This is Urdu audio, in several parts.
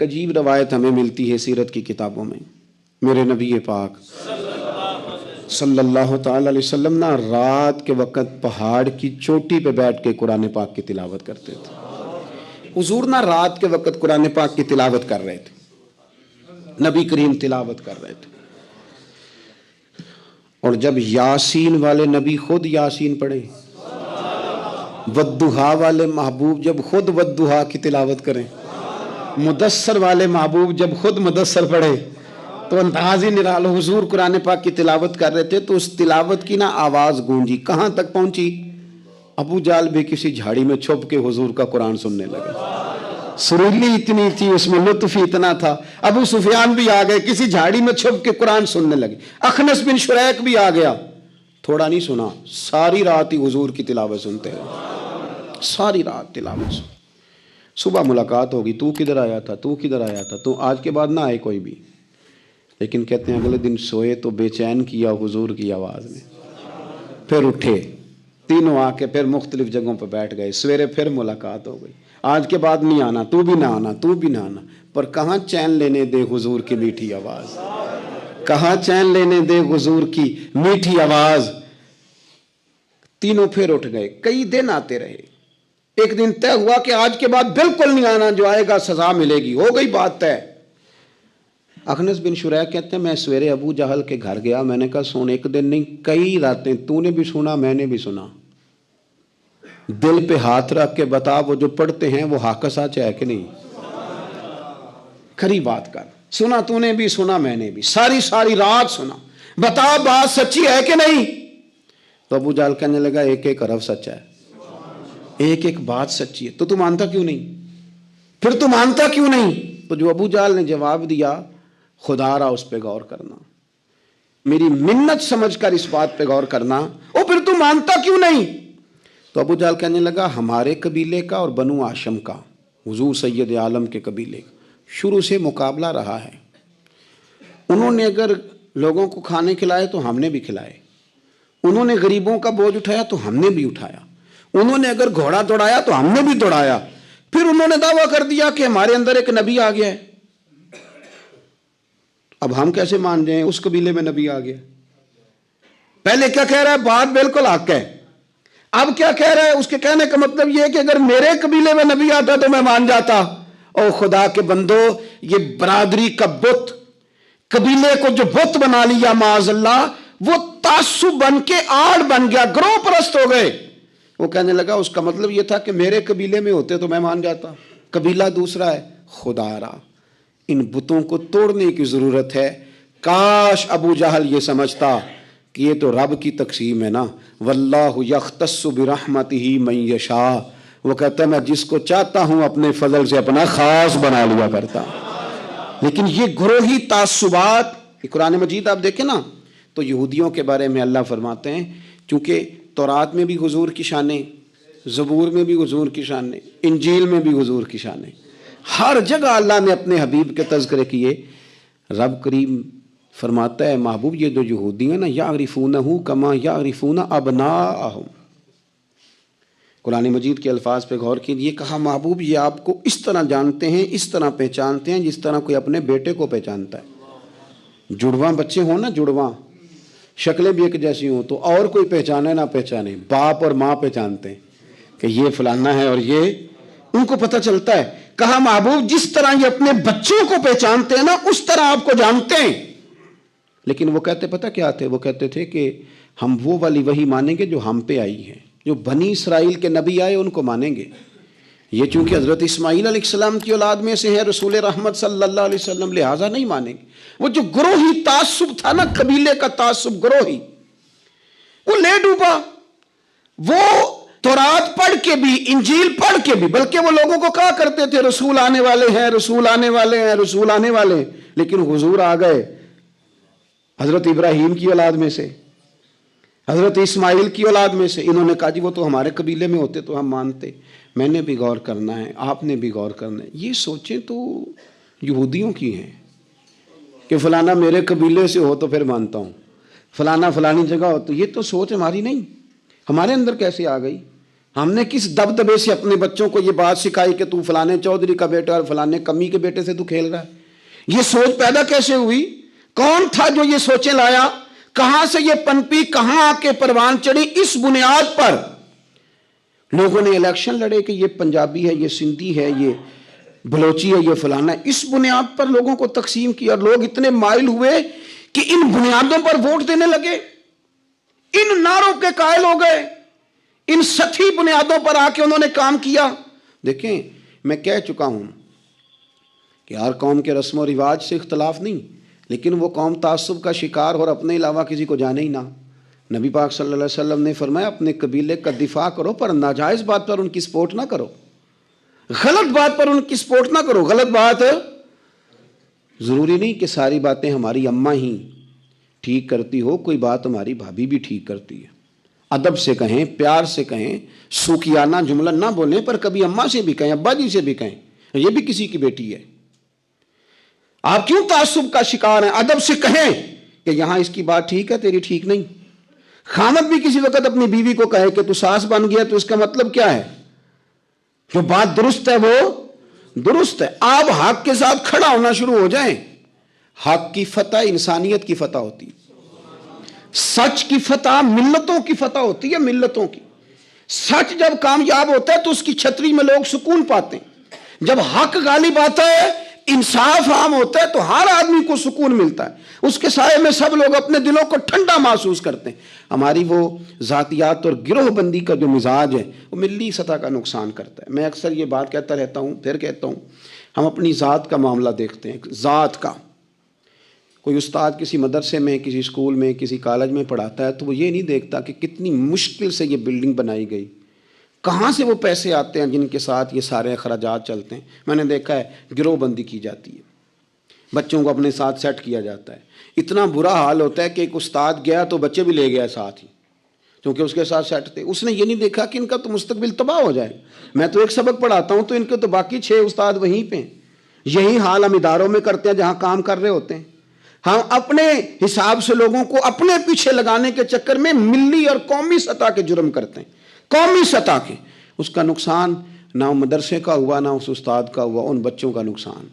عجیب روایت ہمیں ملتی ہے سیرت کی کتابوں میں. میرے نبی پاک صلی اللہ تعالی علیہ وسلم نا رات کے وقت پہاڑ کی چوٹی پہ بیٹھ کے قرآن پاک کی تلاوت کرتے تھے. حضور نا رات کے وقت قرآن پاک کی تلاوت کر رہے تھے. نبی کریم تلاوت کر رہے تھے اور جب یاسین والے نبی خود یاسین پڑھے، والضحیٰ والے محبوب جب خود والضحیٰ کی تلاوت کریں، مدثر والے محبوب جب خود مدثر پڑھے تو انداز ہی نرالا. حضور قرآن پاک کی تلاوت کر رہے تھے تو اس تلاوت کی نا آواز گونجی. کہاں تک پہنچی؟ ابو جہل بھی کسی جھاڑی میں چھپ کے حضور کا قرآن سننے لگے. سریلی اتنی تھی، اس میں لطف اتنا تھا. ابو سفیان بھی آ گئے، کسی جھاڑی میں چھپ کے قرآن سننے لگے. اخنس بن شریک بھی آ گیا. تھوڑا نہیں سنا، ساری رات ہی حضور کی تلاوت سنتے رہے. ساری رات تلاوت سن. صبح ملاقات ہوگی، تو کدھر آیا تھا، تو کدھر آیا تھا، تو آج کے بعد نہ آئے کوئی بھی. لیکن کہتے ہیں اگلے دن سوئے تو بے چین کیا حضور کی آواز نے. پھر اٹھے، تینوں آ کے پھر مختلف جگہوں پہ بیٹھ گئے. سویرے پھر ملاقات ہو گئی. آج کے بعد نہیں آنا، تو بھی نہ آنا، تو بھی نہ آنا. پر کہاں چین لینے دے حضور کی میٹھی آواز، کہاں چین لینے دے حضور کی میٹھی آواز. تینوں پھر اٹھ گئے. کئی دن آتے رہے. ایک دن طے ہوا کہ آج کے بعد بالکل نہیں آنا، جو آئے گا سزا ملے گی. ہو گئی بات طے. اخنس بن شریک کہتے ہیں میں سویرے ابو جہل کے گھر گیا. میں نے کہا سن، ایک دن نہیں کئی راتیں تو نے بھی سنا، میں نے بھی سنا. دل پہ ہاتھ رکھ کے بتا، وہ جو پڑھتے ہیں وہ حق سچ ہے کہ نہیں؟ کھری بات کر. سنا تو نے بھی، سنا میں نے بھی، ساری رات سنا. بتا بات سچی ہے کہ نہیں؟ تو ابو جہل کہنے لگا ایک ایک حرف سچا ہے، ایک ایک بات سچی ہے. تو مانتا کیوں نہیں؟ پھر تو مانتا کیوں نہیں؟ تو جو ابو جہل نے جواب دیا، خدا را اس پہ غور کرنا، میری منت سمجھ کر اس بات پہ غور کرنا. او پھر تو مانتا کیوں نہیں؟ تو ابو جہل کہنے لگا ہمارے قبیلے کا اور بنو ہاشم کا، حضور سید عالم کے قبیلے کا شروع سے مقابلہ رہا ہے. انہوں نے اگر لوگوں کو کھانے کھلائے تو ہم نے بھی کھلائے. انہوں نے غریبوں کا بوجھ اٹھایا تو ہم نے بھی اٹھایا. انہوں نے اگر گھوڑا دوڑایا تو ہم نے بھی دوڑایا. پھر انہوں نے دعویٰ کر دیا کہ ہمارے اندر ایک نبی آ گیا ہے. اب ہم کیسے مان جائیں اس قبیلے میں نبی آ گیا؟ پہلے کیا کہہ رہا ہے؟ بات بالکل حق ہے. اب کیا کہہ رہا ہے؟ اس کے کہنے کا مطلب یہ ہے کہ اگر میرے قبیلے میں نبی آتا تو میں مان جاتا. او خدا کے بندو، یہ برادری کا بت، قبیلے کو جو بت بنا لیا معاذ اللہ، وہ تعصب بن کے آڑ بن گیا، گروہ پرست ہو گئے. وہ کہنے لگا اس کا مطلب یہ تھا کہ میرے قبیلے میں ہوتے تو میں مان جاتا. قبیلہ دوسرا ہے. خدا را ان بتوں کو توڑنے کی ضرورت ہے. کاش ابو جہل یہ سمجھتا کہ یہ تو رب کی تقسیم ہے نا، واللہ یختص برحمتہ من یشاء. وہ کہتا ہے میں جس کو چاہتا ہوں اپنے فضل سے اپنا خاص بنا لیا کرتا. لیکن یہ گروہی تعصبات، قرآن مجید آپ دیکھیں نا تو یہودیوں کے بارے میں اللہ فرماتے ہیں چونکہ تورات میں بھی حضور کی شانیں، زبور میں بھی حضور کی شانیں، انجیل میں بھی حضور کی شانیں، ہر جگہ اللہ نے اپنے حبیب کے تذکرے کیے. رب کریم فرماتا ہے محبوب یہ جو یہودی ہیں نا، یعرفونہ کما یعرفون ابناءہم. قرآن مجید کے الفاظ پہ غور کیجیے. کہا محبوب یہ آپ کو اس طرح جانتے ہیں، اس طرح پہچانتے ہیں جس طرح کوئی اپنے بیٹے کو پہچانتا ہے. جڑواں بچے ہوں نا، جڑواں شکلیں بھی ایک جیسی ہوں تو اور کوئی پہچانے نہ پہچانے، باپ اور ماں پہچانتے ہیں کہ یہ فلانا ہے، اور یہ ان کو پتہ چلتا ہے. کہا محبوب جس طرح یہ اپنے بچوں کو پہچانتے ہیں نا، اس طرح آپ کو جانتے ہیں. لیکن وہ کہتے پتہ کیا تھے؟ وہ کہتے تھے کہ ہم وہ والی وحی مانیں گے جو ہم پہ آئی ہے، جو بنی اسرائیل کے نبی آئے ان کو مانیں گے. یہ چونکہ حضرت اسماعیل علیہ السلام کی اولاد میں سے ہے رسول رحمت صلی اللہ علیہ وسلم، لہٰذا نہیں مانیں گے. وہ جو گروہی تعصب تھا نا، قبیلے کا تعصب گروہی، وہ لے ڈوبا. وہ تورات پڑھ کے بھی، انجیل پڑھ کے بھی، بلکہ وہ لوگوں کو کہا کرتے تھے رسول آنے والے ہیں، رسول آنے والے ہیں، رسول آنے والے ہیں. لیکن حضور آ گئے حضرت ابراہیم کی اولاد میں سے، حضرت اسماعیل کی اولاد میں سے. انہوں نے کہا جی وہ تو ہمارے قبیلے میں ہوتے تو ہم مانتے. میں نے بھی غور کرنا ہے، آپ نے بھی غور کرنا ہے. یہ سوچیں تو یہودیوں کی ہیں کہ فلانا میرے قبیلے سے ہو تو پھر مانتا ہوں، فلانا فلانی جگہ ہو تو. یہ تو سوچ ہماری نہیں. ہمارے اندر کیسے آ گئی؟ ہم نے کس دبدبے سے اپنے بچوں کو یہ بات سکھائی کہ تو فلانے چودھری کا بیٹا اور فلانے کمی کے بیٹے سے تو کھیل رہا ہے؟ یہ سوچ پیدا کیسے ہوئی؟ کون تھا جو یہ سوچیں لایا؟ کہاں سے یہ پنپی؟ کہاں آ کے پروان چڑھی؟ اس بنیاد پر لوگوں نے الیکشن لڑے کہ یہ پنجابی ہے، یہ سندھی ہے، یہ بلوچی ہے، یہ فلانا ہے۔ اس بنیاد پر لوگوں کو تقسیم کیا اور لوگ اتنے مائل ہوئے کہ ان بنیادوں پر ووٹ دینے لگے، ان نعروں کے قائل ہو گئے، ان سطحی بنیادوں پر آ کے انہوں نے کام کیا۔ دیکھیں، میں کہہ چکا ہوں کہ ہر قوم کے رسم و رواج سے اختلاف نہیں، لیکن وہ قوم تعصب کا شکار اور اپنے علاوہ کسی کو جانے ہی نہ۔ نبی پاک صلی اللہ علیہ وسلم نے فرمایا اپنے قبیلے کا دفاع کرو، پر ناجائز بات پر ان کی سپورٹ نہ کرو، غلط بات پر ان کی سپورٹ نہ کرو۔ غلط بات ضروری نہیں کہ ساری باتیں ہماری اماں ہی ٹھیک کرتی ہو، کوئی بات ہماری بھابھی بھی ٹھیک کرتی ہے۔ ادب سے کہیں، پیار سے کہیں، سوکھیانہ جملہ نہ بولیں، پر کبھی اماں سے بھی کہیں، ابا جی سے بھی کہیں، یہ بھی کسی کی بیٹی ہے۔ آپ کیوں تعصب کا شکار ہیں؟ ادب سے کہیں کہ یہاں اس کی بات ٹھیک ہے، تیری ٹھیک نہیں۔ خامد بھی کسی وقت اپنی بیوی کو کہے کہ تو ساس بن گیا، تو اس کا مطلب کیا ہے؟ جو بات درست ہے وہ درست ہے۔ آپ حق کے ساتھ کھڑا ہونا شروع ہو جائیں۔ حق کی فتح انسانیت کی فتح ہوتی ہے، سچ کی فتح ملتوں کی فتح ہوتی ہے، ملتوں کی۔ سچ جب کامیاب ہوتا ہے تو اس کی چھتری میں لوگ سکون پاتے ہیں۔ جب حق غالب آتا ہے، انصاف عام ہوتا ہے، تو ہر آدمی کو سکون ملتا ہے، اس کے سائے میں سب لوگ اپنے دلوں کو ٹھنڈا محسوس کرتے ہیں۔ ہماری وہ ذاتیات اور گروہ بندی کا جو مزاج ہے وہ ملی سطح کا نقصان کرتا ہے۔ میں اکثر یہ بات کہتا رہتا ہوں، پھر کہتا ہوں، ہم اپنی ذات کا معاملہ دیکھتے ہیں، ذات کا۔ کوئی استاد کسی مدرسے میں، کسی اسکول میں، کسی کالج میں پڑھاتا ہے تو وہ یہ نہیں دیکھتا کہ کتنی مشکل سے یہ بلڈنگ بنائی گئی، کہاں سے وہ پیسے آتے ہیں جن کے ساتھ یہ سارے اخراجات چلتے ہیں۔ میں نے دیکھا ہے گروہ بندی کی جاتی ہے، بچوں کو اپنے ساتھ سیٹ کیا جاتا ہے۔ اتنا برا حال ہوتا ہے کہ ایک استاد گیا تو بچے بھی لے گیا ساتھ ہی، کیونکہ اس کے ساتھ سیٹ تھے۔ اس نے یہ نہیں دیکھا کہ ان کا تو مستقبل تباہ ہو جائے۔ میں تو ایک سبق پڑھاتا ہوں تو ان کے تو باقی 6 استاد وہیں پہ ہیں۔ یہی حال ہم اداروں میں کرتے ہیں جہاں کام کر رہے ہوتے ہیں۔ ہم اپنے حساب سے لوگوں کو اپنے پیچھے لگانے کے چکر میں ملی اور قومی سطح کے جرم کرتے ہیں، قومی سطح کے۔ اس کا نقصان نہ مدرسے کا ہوا، نہ اس استاد کا ہوا، ان بچوں کا نقصان،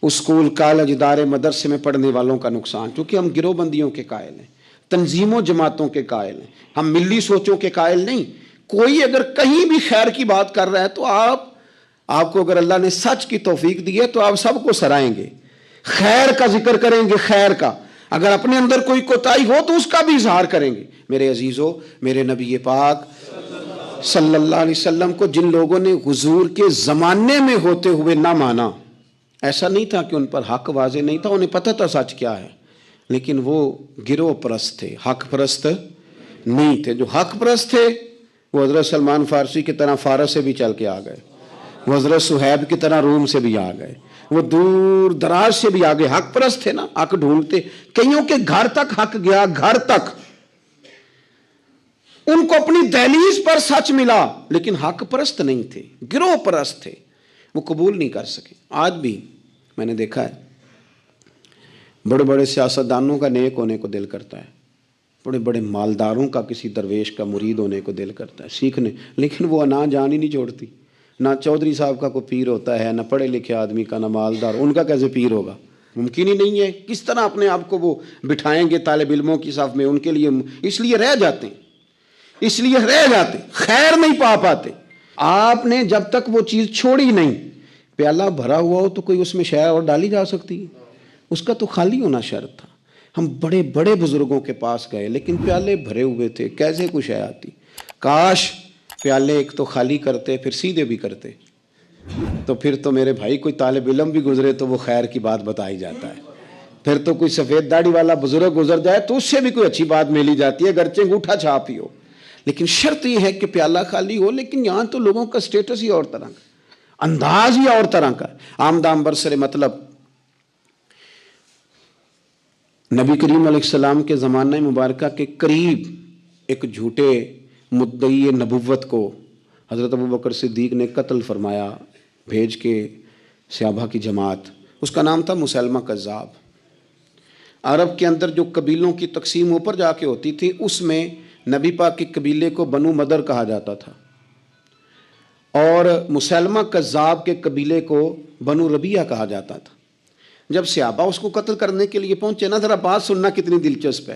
اسکول، کالج، ادارے، مدرسے میں پڑھنے والوں کا نقصان، کیونکہ ہم گروہ بندیوں کے قائل ہیں، تنظیموں جماعتوں کے قائل ہیں، ہم ملی سوچوں کے قائل نہیں۔ کوئی اگر کہیں بھی خیر کی بات کر رہا ہے تو آپ کو اگر اللہ نے سچ کی توفیق دی ہے تو آپ سب کو سرائیں گے، خیر کا ذکر کریں گے، خیر کا۔ اگر اپنے اندر کوئی کوتاہی ہو تو اس کا بھی اظہار کریں گے۔ میرے عزیزو، میرے نبی پاک صلی اللہ علیہ وسلم کو جن لوگوں نے حضور کے زمانے میں ہوتے ہوئے نہ مانا، ایسا نہیں تھا کہ ان پر حق واضح نہیں تھا، انہیں پتہ تھا سچ کیا ہے، لیکن وہ گروہ پرست تھے، حق پرست نہیں تھے۔ جو حق پرست تھے وہ حضرت سلمان فارسی کی طرح فارس سے بھی چل کے آ گئے، وہ حضرت صہیب کی طرح روم سے بھی آ گئے، وہ دور دراز سے بھی آگے۔ حق پرست تھے نا، حق ڈھونڈتے، کئیوں کے گھر تک حق گیا، گھر تک ان کو اپنی دہلیز پر سچ ملا، لیکن حق پرست نہیں تھے، گروہ پرست تھے، وہ قبول نہیں کر سکے۔ آج بھی میں نے دیکھا ہے بڑے بڑے سیاستدانوں کا نیک ہونے کو دل کرتا ہے، بڑے بڑے مالداروں کا کسی درویش کا مرید ہونے کو دل کرتا ہے، سیکھنے، لیکن وہ نہ جان ہی نہیں چھوڑتی۔ نہ چودھری صاحب کا کوئی پیر ہوتا ہے، نہ پڑھے لکھے آدمی کا، نہ مالدار، ان کا کیسے پیر ہوگا؟ ممکن ہی نہیں ہے۔ کس طرح اپنے آپ کو وہ بٹھائیں گے طالب علموں کی صف میں؟ ان کے لیے اس لیے رہ جاتے ہیں، اس لیے رہ جاتے، خیر نہیں پا پاتے۔ آپ نے جب تک وہ چیز چھوڑی نہیں، پیالہ بھرا ہوا ہو تو کوئی اس میں شے اور ڈالی جا سکتی ہے، اس کا تو خالی ہونا شرط تھا۔ ہم بڑے بڑے بزرگوں کے پاس گئے لیکن پیالے بھرے ہوئے تھے، کیسے کوئی شے آتی؟ کاش پیالے ایک تو خالی کرتے، پھر سیدھے بھی کرتے، تو پھر تو میرے بھائی کوئی طالب علم بھی گزرے تو وہ خیر کی بات بتائی جاتا ہے، پھر تو کوئی سفید داڑھی والا بزرگ گزر جائے تو اس سے بھی کوئی اچھی بات ملی جاتی ہے، گرچہ انگوٹھا چھاپ ہی ہو۔ لیکن شرط یہ ہے کہ پیالہ خالی ہو۔ لیکن یہاں تو لوگوں کا سٹیٹس ہی اور طرح کا، انداز ہی اور طرح کا۔ آمدام برسر مطلب نبی کریم علیہ السلام کے زمانہ مبارکہ کے قریب ایک جھوٹے مدعی نبوت کو حضرت ابوبکر صدیق نے قتل فرمایا، بھیج کے صحابہ کی جماعت، اس کا نام تھا مسلمہ کذاب۔ عرب کے اندر جو قبیلوں کی تقسیم اوپر جا کے ہوتی تھی، اس میں نبی پاک کے قبیلے کو بنو مدر کہا جاتا تھا، اور مسلمہ کذاب کے قبیلے کو بنو ربیہ کہا جاتا تھا. جب صحابہ اس کو قتل کرنے کے لیے پہنچے نا، ذرا بات سننا کتنی دلچسپ ہے.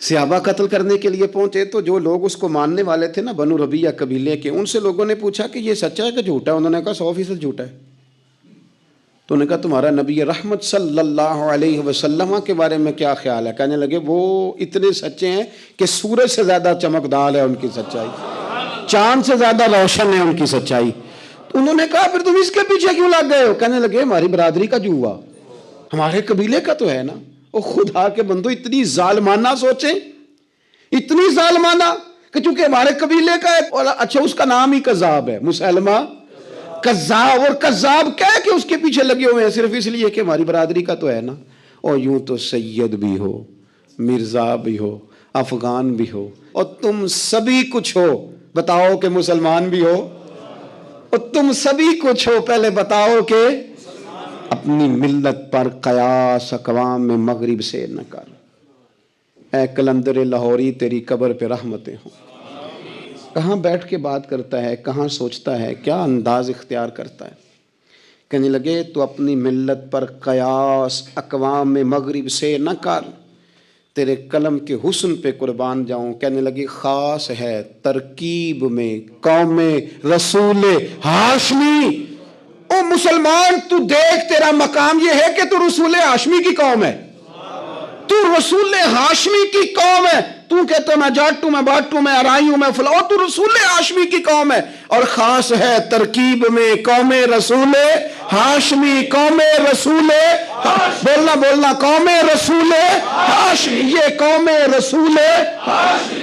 صحابہ قتل کرنے کے لیے پہنچے تو جو لوگ اس کو ماننے والے تھے نا بنو ربیہ قبیلے کے، ان سے لوگوں نے پوچھا کہ یہ سچا ہے کہ جھوٹا ہے؟ انہوں نے کہا 100% جھوٹا ہے. تو انہوں نے کہا تمہارا نبی رحمت صلی اللہ علیہ وسلم کے بارے میں کیا خیال ہے؟ کہنے لگے وہ اتنے سچے ہیں کہ سورج سے زیادہ چمکدار ہے ان کی سچائی، چاند سے زیادہ روشن ہے ان کی سچائی. انہوں نے کہا پھر تم اس کے پیچھے کیوں لگ گئے ہو؟ کہنے لگے ہماری برادری کا جو ہوا، ہمارے قبیلے کا تو ہے نا. او خدا کے بندو، اتنی ظالمانہ سوچیں، اتنی ظالمانہ کہ چونکہ ہمارے قبیلے کا ہے. اچھا اس کا نام ہی کذاب ہے، مسلمہ کذاب. اور کذاب کہہ کہ اس کے پیچھے لگے ہوئے ہیں صرف اس لیے کہ ہماری برادری کا تو ہے نا. اور یوں تو سید بھی ہو، مرزا بھی ہو، افغان بھی ہو، اور تم سبھی کچھ ہو. بتاؤ کہ مسلمان بھی ہو، اور تم سبھی کچھ ہو. پہلے بتاؤ کہ اپنی ملت پر قیاس اقوام میں مغرب سے نہ کر. اے کلندر لاہوری تیری قبر پہ رحمتیں ہوں. کہاں بیٹھ کے بات کرتا ہے، کہاں سوچتا ہے، کیا انداز اختیار کرتا ہے. کہنے لگے تو اپنی ملت پر قیاس اقوام میں مغرب سے نہ کر، تیرے قلم کے حسن پہ قربان جاؤں. کہنے لگے خاص ہے ترکیب میں قوم رسول ہاشمی. او مسلمان تو دیکھ، تیرا مقام یہ ہے کہ تو رسول ہاشمی کی قوم ہے، تو رسول ہاشمی کی قوم ہے. تو کہتا میں جاٹ ہوں، میں باٹ ہوں، میں ارائی ہوں، میں فلاں، اور تو رسول ہاشمی کی قوم ہے. اور خاص ہے ترکیب میں قوم رسول ہاشمی. قوم رسول بولنا قوم رسول ہاشمی. یہ قوم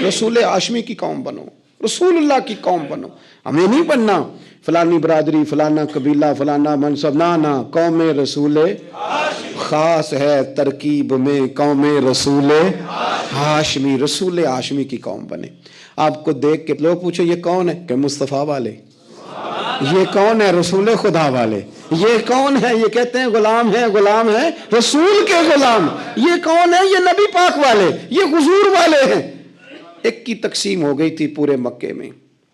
رسول ہاشمی کی قوم بنو، رسول اللہ کی قوم بنو. ہمیں نہیں بننا فلانی برادری، فلانا قبیلہ، فلانا منصب، نہ قوم رسول. خاص ہے ترکیب میں قوم رسول ہاشمی. رسول ہاشمی کی قوم بنے. آپ کو دیکھ کے لوگ پوچھے یہ کون ہے؟ کہ مصطفیٰ والے. یہ کون ہے؟ رسول خدا والے. یہ کون ہے؟ یہ کہتے ہیں غلام ہیں رسول کے غلام. یہ کون ہے؟ یہ نبی پاک والے، یہ حضور والے ہیں. ایک کی تقسیم ہو گئی تھی پورے مکے میں،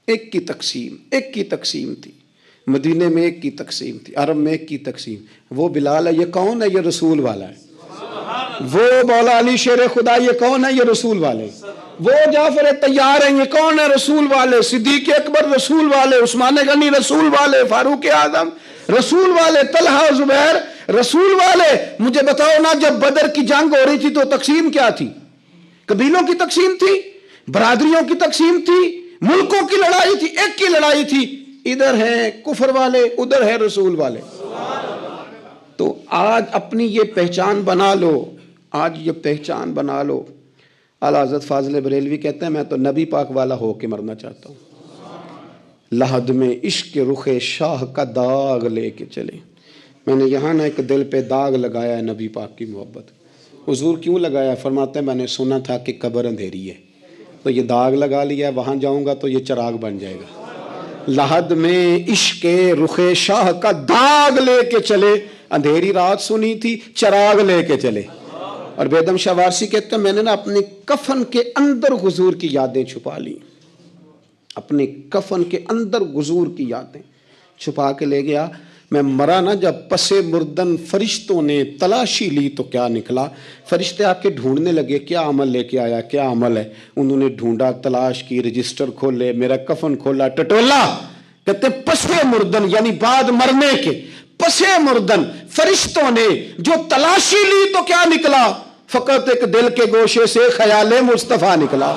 ایک کی تقسیم تھی. مدینے میں ایک کی تقسیم تھی، عرب میں ایک کی تقسیم. وہ بلال ہے، یہ کون ہے؟ یہ رسول والا ہے. وہ مولا علی شیر خدا، یہ کون ہے؟ یہ رسول والے. وہ جعفر طیار ہیں، یہ کون ہے؟ رسول والے. صدیق اکبر رسول والے، عثمان غنی رسول والے، فاروق اعظم رسول والے، طلحہ زبیر رسول والے. مجھے بتاؤ نا، جب بدر کی جنگ ہو رہی تھی تو تقسیم کیا تھی؟ قبیلوں کی تقسیم تھی، برادریوں کی تقسیم تھی، ملکوں کی لڑائی تھی. ایک کی لڑائی تھی، ادھر ہیں کفر والے، ادھر ہے رسول والے. تو آج اپنی یہ پہچان بنا لو، اعلیٰ حضرت فاضل بریلوی کہتے ہیں میں تو نبی پاک والا ہو کے مرنا چاہتا ہوں. لحد میں عشق رخ شاہ کا داغ لے کے چلے. میں نے یہاں نہ ایک دل پہ داغ لگایا ہے نبی پاک کی محبت. حضور کیوں لگایا؟ فرماتے ہیں میں نے سنا تھا کہ قبر اندھیری ہے، تو یہ داغ لگا لیا ہے، وہاں جاؤں گا تو یہ چراغ بن جائے گا. لحد میں عشق رخ شاہ کا داغ لے کے چلے. اندھیری رات سنی تھی، چراغ لے کے چلے. اور بیدم شاہ وارسی کہتے ہیں میں نے نا اپنے کفن کے اندر حضور کی یادیں چھپا لی. اپنے کفن کے اندر حضور کی یادیں چھپا کے لے گیا. میں مرا نا جب پس مردن فرشتوں نے تلاشی لی تو کیا نکلا. فرشتے آ کے ڈھونڈنے لگے کیا عمل لے کے آیا، کیا عمل ہے. انہوں نے ڈھونڈا، تلاش کی، رجسٹر کھولے، میرا کفن کھولا، ٹٹولا. کہتے پس مردن یعنی بعد مرنے کے، پس مردن فرشتوں نے جو تلاشی لی تو کیا نکلا؟ فقط ایک دل کے گوشے سے خیال مصطفیٰ نکلا،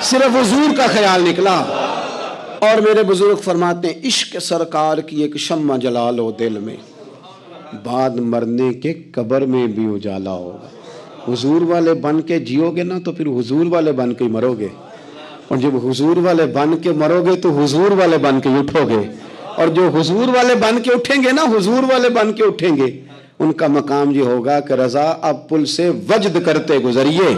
صرف حضور کا خیال نکلا. اور میرے بزرگ فرماتے ہیں عشق سرکار کی ایک شمع جلا لو دل میں، بعد مرنے کے قبر میں بھی اجالا ہوگا. حضور والے بن کے جیو گے نا تو پھر حضور والے بن کے مرو گے، اور جب حضور والے بن کے مرو گے تو حضور والے بن کے اٹھو گے. اور جو حضور والے بن کے اٹھیں گے نا، حضور والے بن کے اٹھیں گے، ان کا مقام یہ ہوگا کہ رضا اب پل سے وجد کرتے گزریے.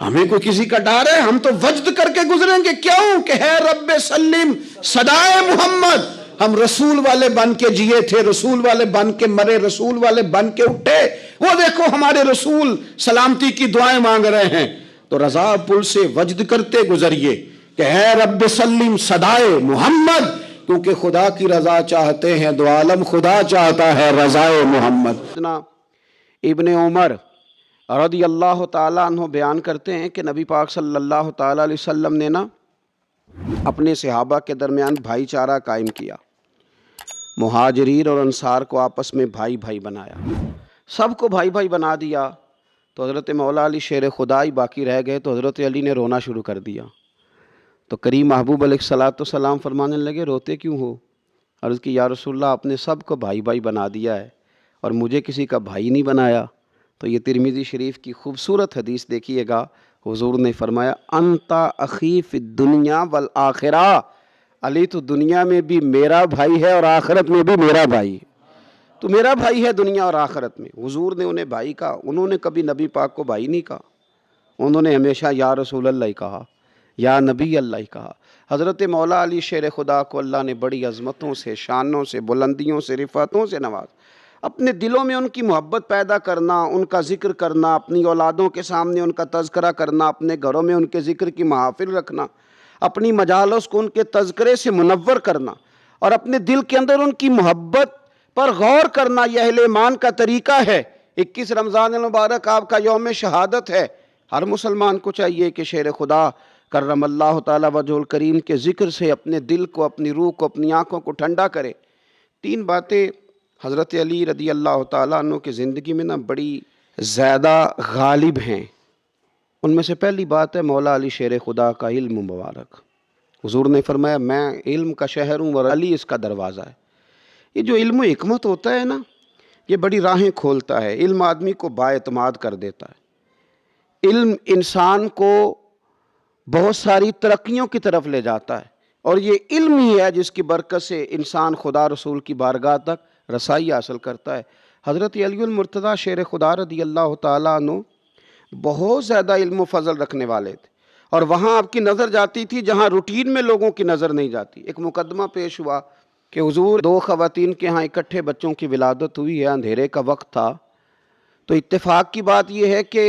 ہمیں کوئی کسی کا ڈر ہے؟ ہم تو وجد کر کے گزریں گے. کیوں کہ ہے رب سلم صدائے محمد. ہم رسول والے بن کے جیے تھے، رسول والے بن کے مرے، رسول والے بن کے اٹھے. وہ دیکھو ہمارے رسول سلامتی کی دعائیں مانگ رہے ہیں. تو رضا پل سے وجد کرتے گزریے. کہ اے رب سلم صدائے محمد، کیونکہ خدا کی رضا چاہتے ہیں، دو عالم خدا چاہتا ہے رضائے محمد۔ ابن عمر رضی اللہ تعالیٰ عنہ بیان کرتے ہیں کہ نبی پاک صلی اللہ تعالیٰ علیہ وسلم نے اپنے صحابہ کے درمیان بھائی چارہ قائم کیا، مہاجرین اور انصار کو آپس میں بھائی بھائی بنایا، سب کو بھائی بھائی بنا دیا تو حضرت مولا علی شیر خدا ہی باقی رہ گئے، تو حضرت علی نے رونا شروع کر دیا۔ تو کریم محبوب علیہ السلام فرمانے لگے روتے کیوں ہو؟ عرض کی یا رسول اللہ آپ نے سب کو بھائی بھائی بنا دیا ہے اور مجھے کسی کا بھائی نہیں بنایا۔ تو یہ ترمذی شریف کی خوبصورت حدیث دیکھیے گا، حضور نے فرمایا انت اخی فی الدنیا والآخرہ، علی تو دنیا میں بھی میرا بھائی ہے اور آخرت میں بھی میرا بھائی ہے، تو میرا بھائی ہے دنیا اور آخرت میں۔ حضور نے انہیں بھائی کہا، انہوں نے کبھی نبی پاک کو بھائی نہیں کہا، انہوں نے ہمیشہ یا رسول اللہ ہی کہا، یا نبی اللہ ہی کہا۔ حضرت مولا علی شیر خدا کو اللہ نے بڑی عظمتوں سے، شانوں سے، بلندیوں سے، رفعتوں سے نواز۔ اپنے دلوں میں ان کی محبت پیدا کرنا، ان کا ذکر کرنا، اپنی اولادوں کے سامنے ان کا تذکرہ کرنا، اپنے گھروں میں ان کے ذکر کی محافل رکھنا، اپنی مجالس کو ان کے تذکرے سے منور کرنا اور اپنے دل کے اندر ان کی محبت پر غور کرنا، یہ اہل ایمان کا طریقہ ہے۔ 21 رمضان المبارک آپ کا یوم شہادت ہے، ہر مسلمان کو چاہیے کہ شیر خدا کرم اللہ تعالیٰ وجہ الکریم کے ذکر سے اپنے دل کو، اپنی روح کو، اپنی آنکھوں کو ٹھنڈا کرے۔ 3 باتیں حضرت علی رضی اللہ تعالیٰ عنہ کی زندگی میں بڑی زیادہ غالب ہیں۔ ان میں سے پہلی بات ہے مولا علی شیر خدا کا علم مبارک۔ حضور نے فرمایا میں علم کا شہر ہوں اور علی اس کا دروازہ ہے۔ یہ جو علم و حکمت ہوتا ہے یہ بڑی راہیں کھولتا ہے، علم آدمی کو بااعتماد کر دیتا ہے، علم انسان کو بہت ساری ترقیوں کی طرف لے جاتا ہے، اور یہ علم ہی ہے جس کی برکت سے انسان خدا رسول کی بارگاہ تک رسائی حاصل کرتا ہے۔ حضرت علی المرتضیٰ شیر خدا رضی اللہ تعالیٰ عنہ بہت زیادہ علم و فضل رکھنے والے تھے، اور وہاں آپ کی نظر جاتی تھی جہاں روٹین میں لوگوں کی نظر نہیں جاتی۔ ایک مقدمہ پیش ہوا کہ حضور 2 خواتین کے ہاں اکٹھے بچوں کی ولادت ہوئی ہے، اندھیرے کا وقت تھا، تو اتفاق کی بات یہ ہے کہ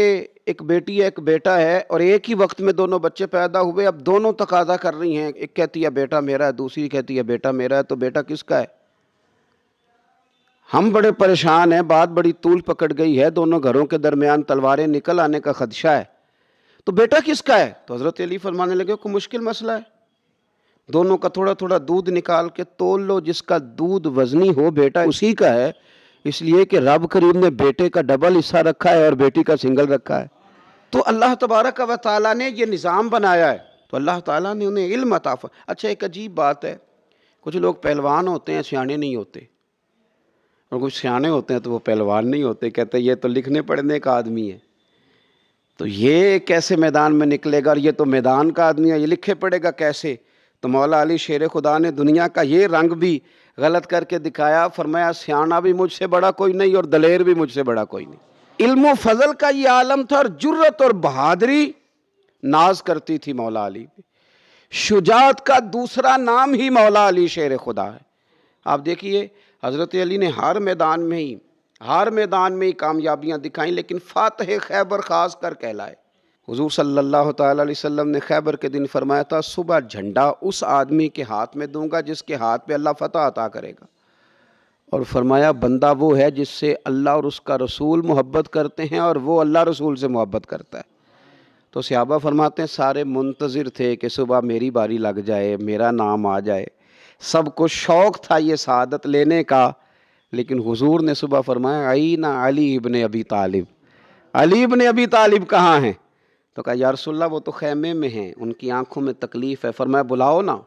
ایک بیٹی ہے ایک بیٹا ہے، اور ایک ہی وقت میں دونوں بچے پیدا ہوئے۔ اب دونوں تقاضا کر رہی ہیں، ایک کہتی ہے بیٹا میرا ہے، دوسری کہتی ہے بیٹا میرا ہے، تو بیٹا کس کا ہے؟ ہم بڑے پریشان ہیں، بات بڑی طول پکڑ گئی ہے، دونوں گھروں کے درمیان تلواریں نکل آنے کا خدشہ ہے، تو بیٹا کس کا ہے؟ تو حضرت علی فرمانے لگے کوئی مشکل مسئلہ ہے، دونوں کا تھوڑا تھوڑا دودھ نکال کے تول لو، جس کا دودھ وزنی ہو بیٹا اسی کا ہے، اس لیے کہ رب کریم نے بیٹے کا ڈبل حصہ رکھا ہے اور بیٹی کا سنگل رکھا ہے۔ تو اللہ تبارک و تعالیٰ نے یہ نظام بنایا ہے، تو اللہ تعالیٰ نے انہیں علم عطا فرمایا۔ اچھا ایک عجیب بات ہے، کچھ لوگ پہلوان ہوتے ہیں سیانے نہیں ہوتے، اور کچھ سیانے ہوتے ہیں تو وہ پہلوان نہیں ہوتے، کہتے ہیں یہ تو لکھنے پڑھنے کا آدمی ہے، تو یہ کیسے میدان میں نکلے گا، اور یہ تو میدان کا آدمی ہے، یہ لکھے پڑھے گا کیسے؟ تو مولا علی شیر خدا نے دنیا کا یہ رنگ بھی غلط کر کے دکھایا، فرمایا سیانا بھی مجھ سے بڑا کوئی نہیں اور دلیر بھی مجھ سے بڑا کوئی نہیں۔ علم و فضل کا یہ عالم تھا، اور جرت اور بہادری ناز کرتی تھی مولا علی پہ۔ شجاعت کا دوسرا نام ہی مولا علی شیر خدا ہے۔ آپ دیکھیے حضرت علی نے ہر میدان میں ہی کامیابیاں دکھائیں، لیکن فاتح خیبر خاص کر کہلائے۔ حضور صلی اللہ تعالیٰ علیہ وسلم نے خیبر کے دن فرمایا تھا صبح جھنڈا اس آدمی کے ہاتھ میں دوں گا جس کے ہاتھ پہ اللہ فتح عطا کرے گا، اور فرمایا بندہ وہ ہے جس سے اللہ اور اس کا رسول محبت کرتے ہیں اور وہ اللہ رسول سے محبت کرتا ہے۔ تو صحابہ فرماتے ہیں سارے منتظر تھے کہ صبح میری باری لگ جائے، میرا نام آ جائے، سب کو شوق تھا یہ سعادت لینے کا، لیکن حضور نے صبح فرمایا عین علی ابن ابی طالب، علی ابن ابی طالب کہاں ہیں؟ تو کہا یا رسول اللہ وہ تو خیمے میں ہیں، ان کی آنکھوں میں تکلیف ہے۔ فرمایا بلاؤ نا۔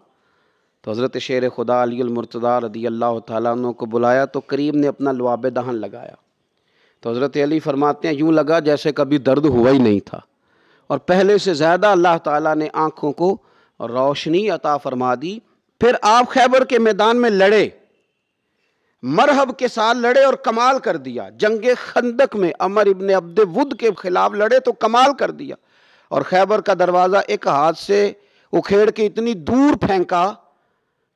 تو حضرت شیر خدا علی المرتضیٰ رضی اللہ تعالیٰ عنہ کو بلایا تو کریم نے اپنا لعاب دہن لگایا، تو حضرت علی فرماتے ہیں یوں لگا جیسے کبھی درد ہوا ہی نہیں تھا، اور پہلے سے زیادہ اللہ تعالیٰ نے آنکھوں کو روشنی عطا فرما دی۔ پھر آپ خیبر کے میدان میں لڑے، مرحب کے ساتھ لڑے اور کمال کر دیا۔ جنگ خندق میں عمر ابن عبد ود کے خلاف لڑے تو کمال کر دیا، اور خیبر کا دروازہ ایک ہاتھ سے اکھیڑ کے اتنی دور پھینکا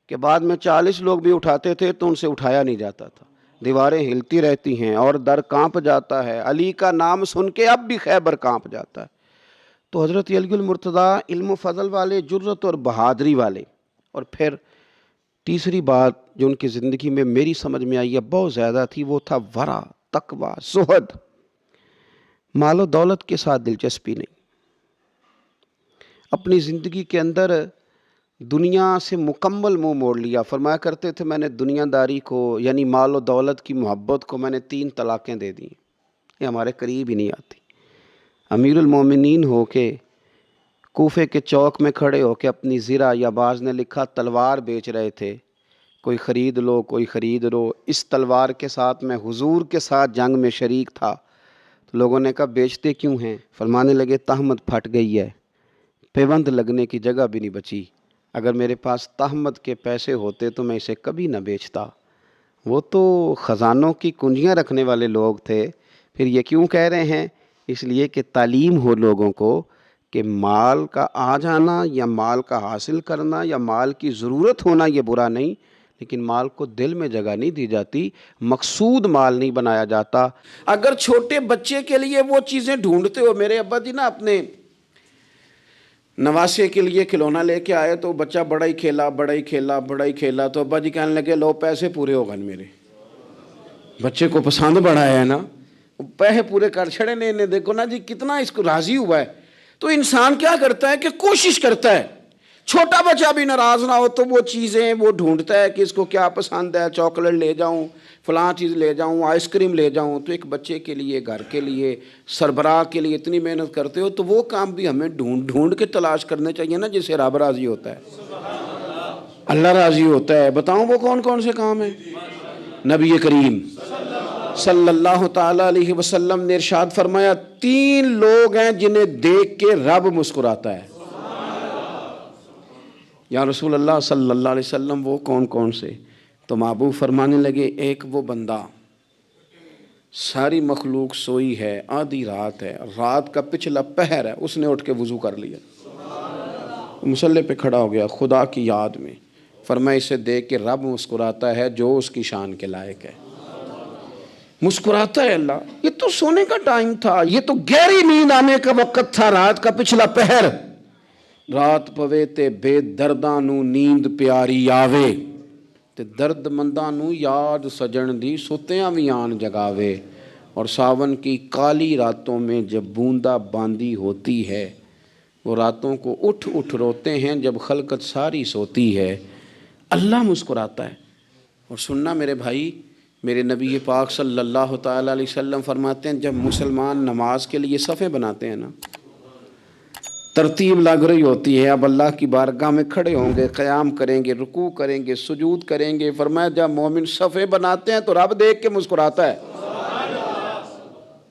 کہ بعد میں 40 لوگ بھی اٹھاتے تھے تو ان سے اٹھایا نہیں جاتا تھا، دیواریں ہلتی رہتی ہیں اور در کانپ جاتا ہے، علی کا نام سن کے اب بھی خیبر کانپ جاتا ہے۔ تو حضرت علی المرتضیٰ علم و فضل والے، جرت اور بہادری والے. اور پھر تیسری بات جو ان کی زندگی میں میری سمجھ میں آئی ہے بہت زیادہ تھی، وہ تھا ورع، تقویٰ، زہد. مال و دولت کے ساتھ دلچسپی نہیں. اپنی زندگی کے اندر دنیا سے مکمل منہ موڑ لیا. فرمایا کرتے تھے میں نے دنیا داری کو، یعنی مال و دولت کی محبت کو، میں نے 3 طلاقیں دے دیں. یہ ہمارے قریب ہی نہیں آتی. امیر المومنین ہو کے کوفے کے چوک میں کھڑے ہو کے اپنی زرہ، یا بعض نے لکھا تلوار بیچ رہے تھے، کوئی خرید لو کوئی خرید لو. اس تلوار کے ساتھ میں حضور کے ساتھ جنگ میں شریک تھا. تو لوگوں نے کہا بیچتے کیوں ہیں؟ فرمانے لگے تہمت پھٹ گئی ہے، پیوند لگنے کی جگہ بھی نہیں بچی. اگر میرے پاس تہمت کے پیسے ہوتے تو میں اسے کبھی نہ بیچتا. وہ تو خزانوں کی کنجیاں رکھنے والے لوگ تھے. پھر یہ کیوں کہہ رہے ہیں؟ اس لیے کہ تعلیم ہو لوگوں کو کہ مال کا آ جانا یا مال کا حاصل کرنا یا مال کی ضرورت ہونا یہ برا نہیں، لیکن مال کو دل میں جگہ نہیں دی جاتی، مقصود مال نہیں بنایا جاتا. اگر چھوٹے بچے کے لیے وہ چیزیں ڈھونڈتے ہو، میرے ابا جی نا اپنے نواسے کے لیے کھلونا لے کے آئے تو بچہ بڑا ہی کھیلا تو ابا جی کہنے لگے لو پیسے پورے ہو گئے. میرے بچے کو پسند بڑا ہے نا، پیسے پورے کر چھڑے نے، دیکھو نا جی کتنا اس کو راضی ہوا ہے. تو انسان کیا کرتا ہے کہ کوشش کرتا ہے، چھوٹا بچہ بھی ناراض نہ ہو تو وہ چیزیں وہ ڈھونڈتا ہے کہ اس کو کیا پسند ہے، چاکلیٹ لے جاؤں، فلاں چیز لے جاؤں، آئس کریم لے جاؤں. تو ایک بچے کے لیے، گھر کے لیے، سربراہ کے لیے اتنی محنت کرتے ہو تو وہ کام بھی ہمیں ڈھونڈ کے تلاش کرنے چاہیے نا، جس سے رب راضی ہوتا ہے، اللہ راضی ہوتا ہے. بتاؤں وہ کون کون سے کام ہیں؟ نبی کریم صلی اللہ تعالیٰ علیہ وسلم نے ارشاد فرمایا 3 لوگ ہیں جنہیں دیکھ کے رب مسکراتا ہے. یا رسول اللہ صلی اللہ علیہ وسلم وہ کون کون سے؟ تو محبوب فرمانے لگے ایک وہ بندہ ساری مخلوق سوئی ہے، آدھی رات ہے، رات کا پچھلا پہر ہے، اس نے اٹھ کے وضو کر لیا، مصلی پہ کھڑا ہو گیا خدا کی یاد میں. فرمایا اسے دیکھ کے رب مسکراتا ہے جو اس کی شان کے لائق ہے. مسکراتا ہے اللہ. یہ تو سونے کا ٹائم تھا، یہ تو گہری نیند آنے کا وقت تھا، رات کا پچھلا پہر. رات پوے تے بے درداں نو نیند پیاری آوے، تے درد منداں نو یاد سجن دی ستیاں وی آن جگاوے. اور ساون کی کالی راتوں میں جب بوندا باندی ہوتی ہے، وہ راتوں کو اٹھ اٹھ روتے ہیں جب خلقت ساری سوتی ہے. اللہ مسکراتا ہے. اور سننا میرے بھائی، میرے نبی پاک صلی اللہ تعالیٰ علیہ وسلم فرماتے ہیں جب مسلمان نماز کے لیے صفیں بناتے ہیں نا، ترتیب لگ رہی ہوتی ہے، اب اللہ کی بارگاہ میں کھڑے ہوں گے، قیام کریں گے، رکوع کریں گے، سجود کریں گے. فرمایا جب مومن صفیں بناتے ہیں تو رب دیکھ کے مسکراتا ہے،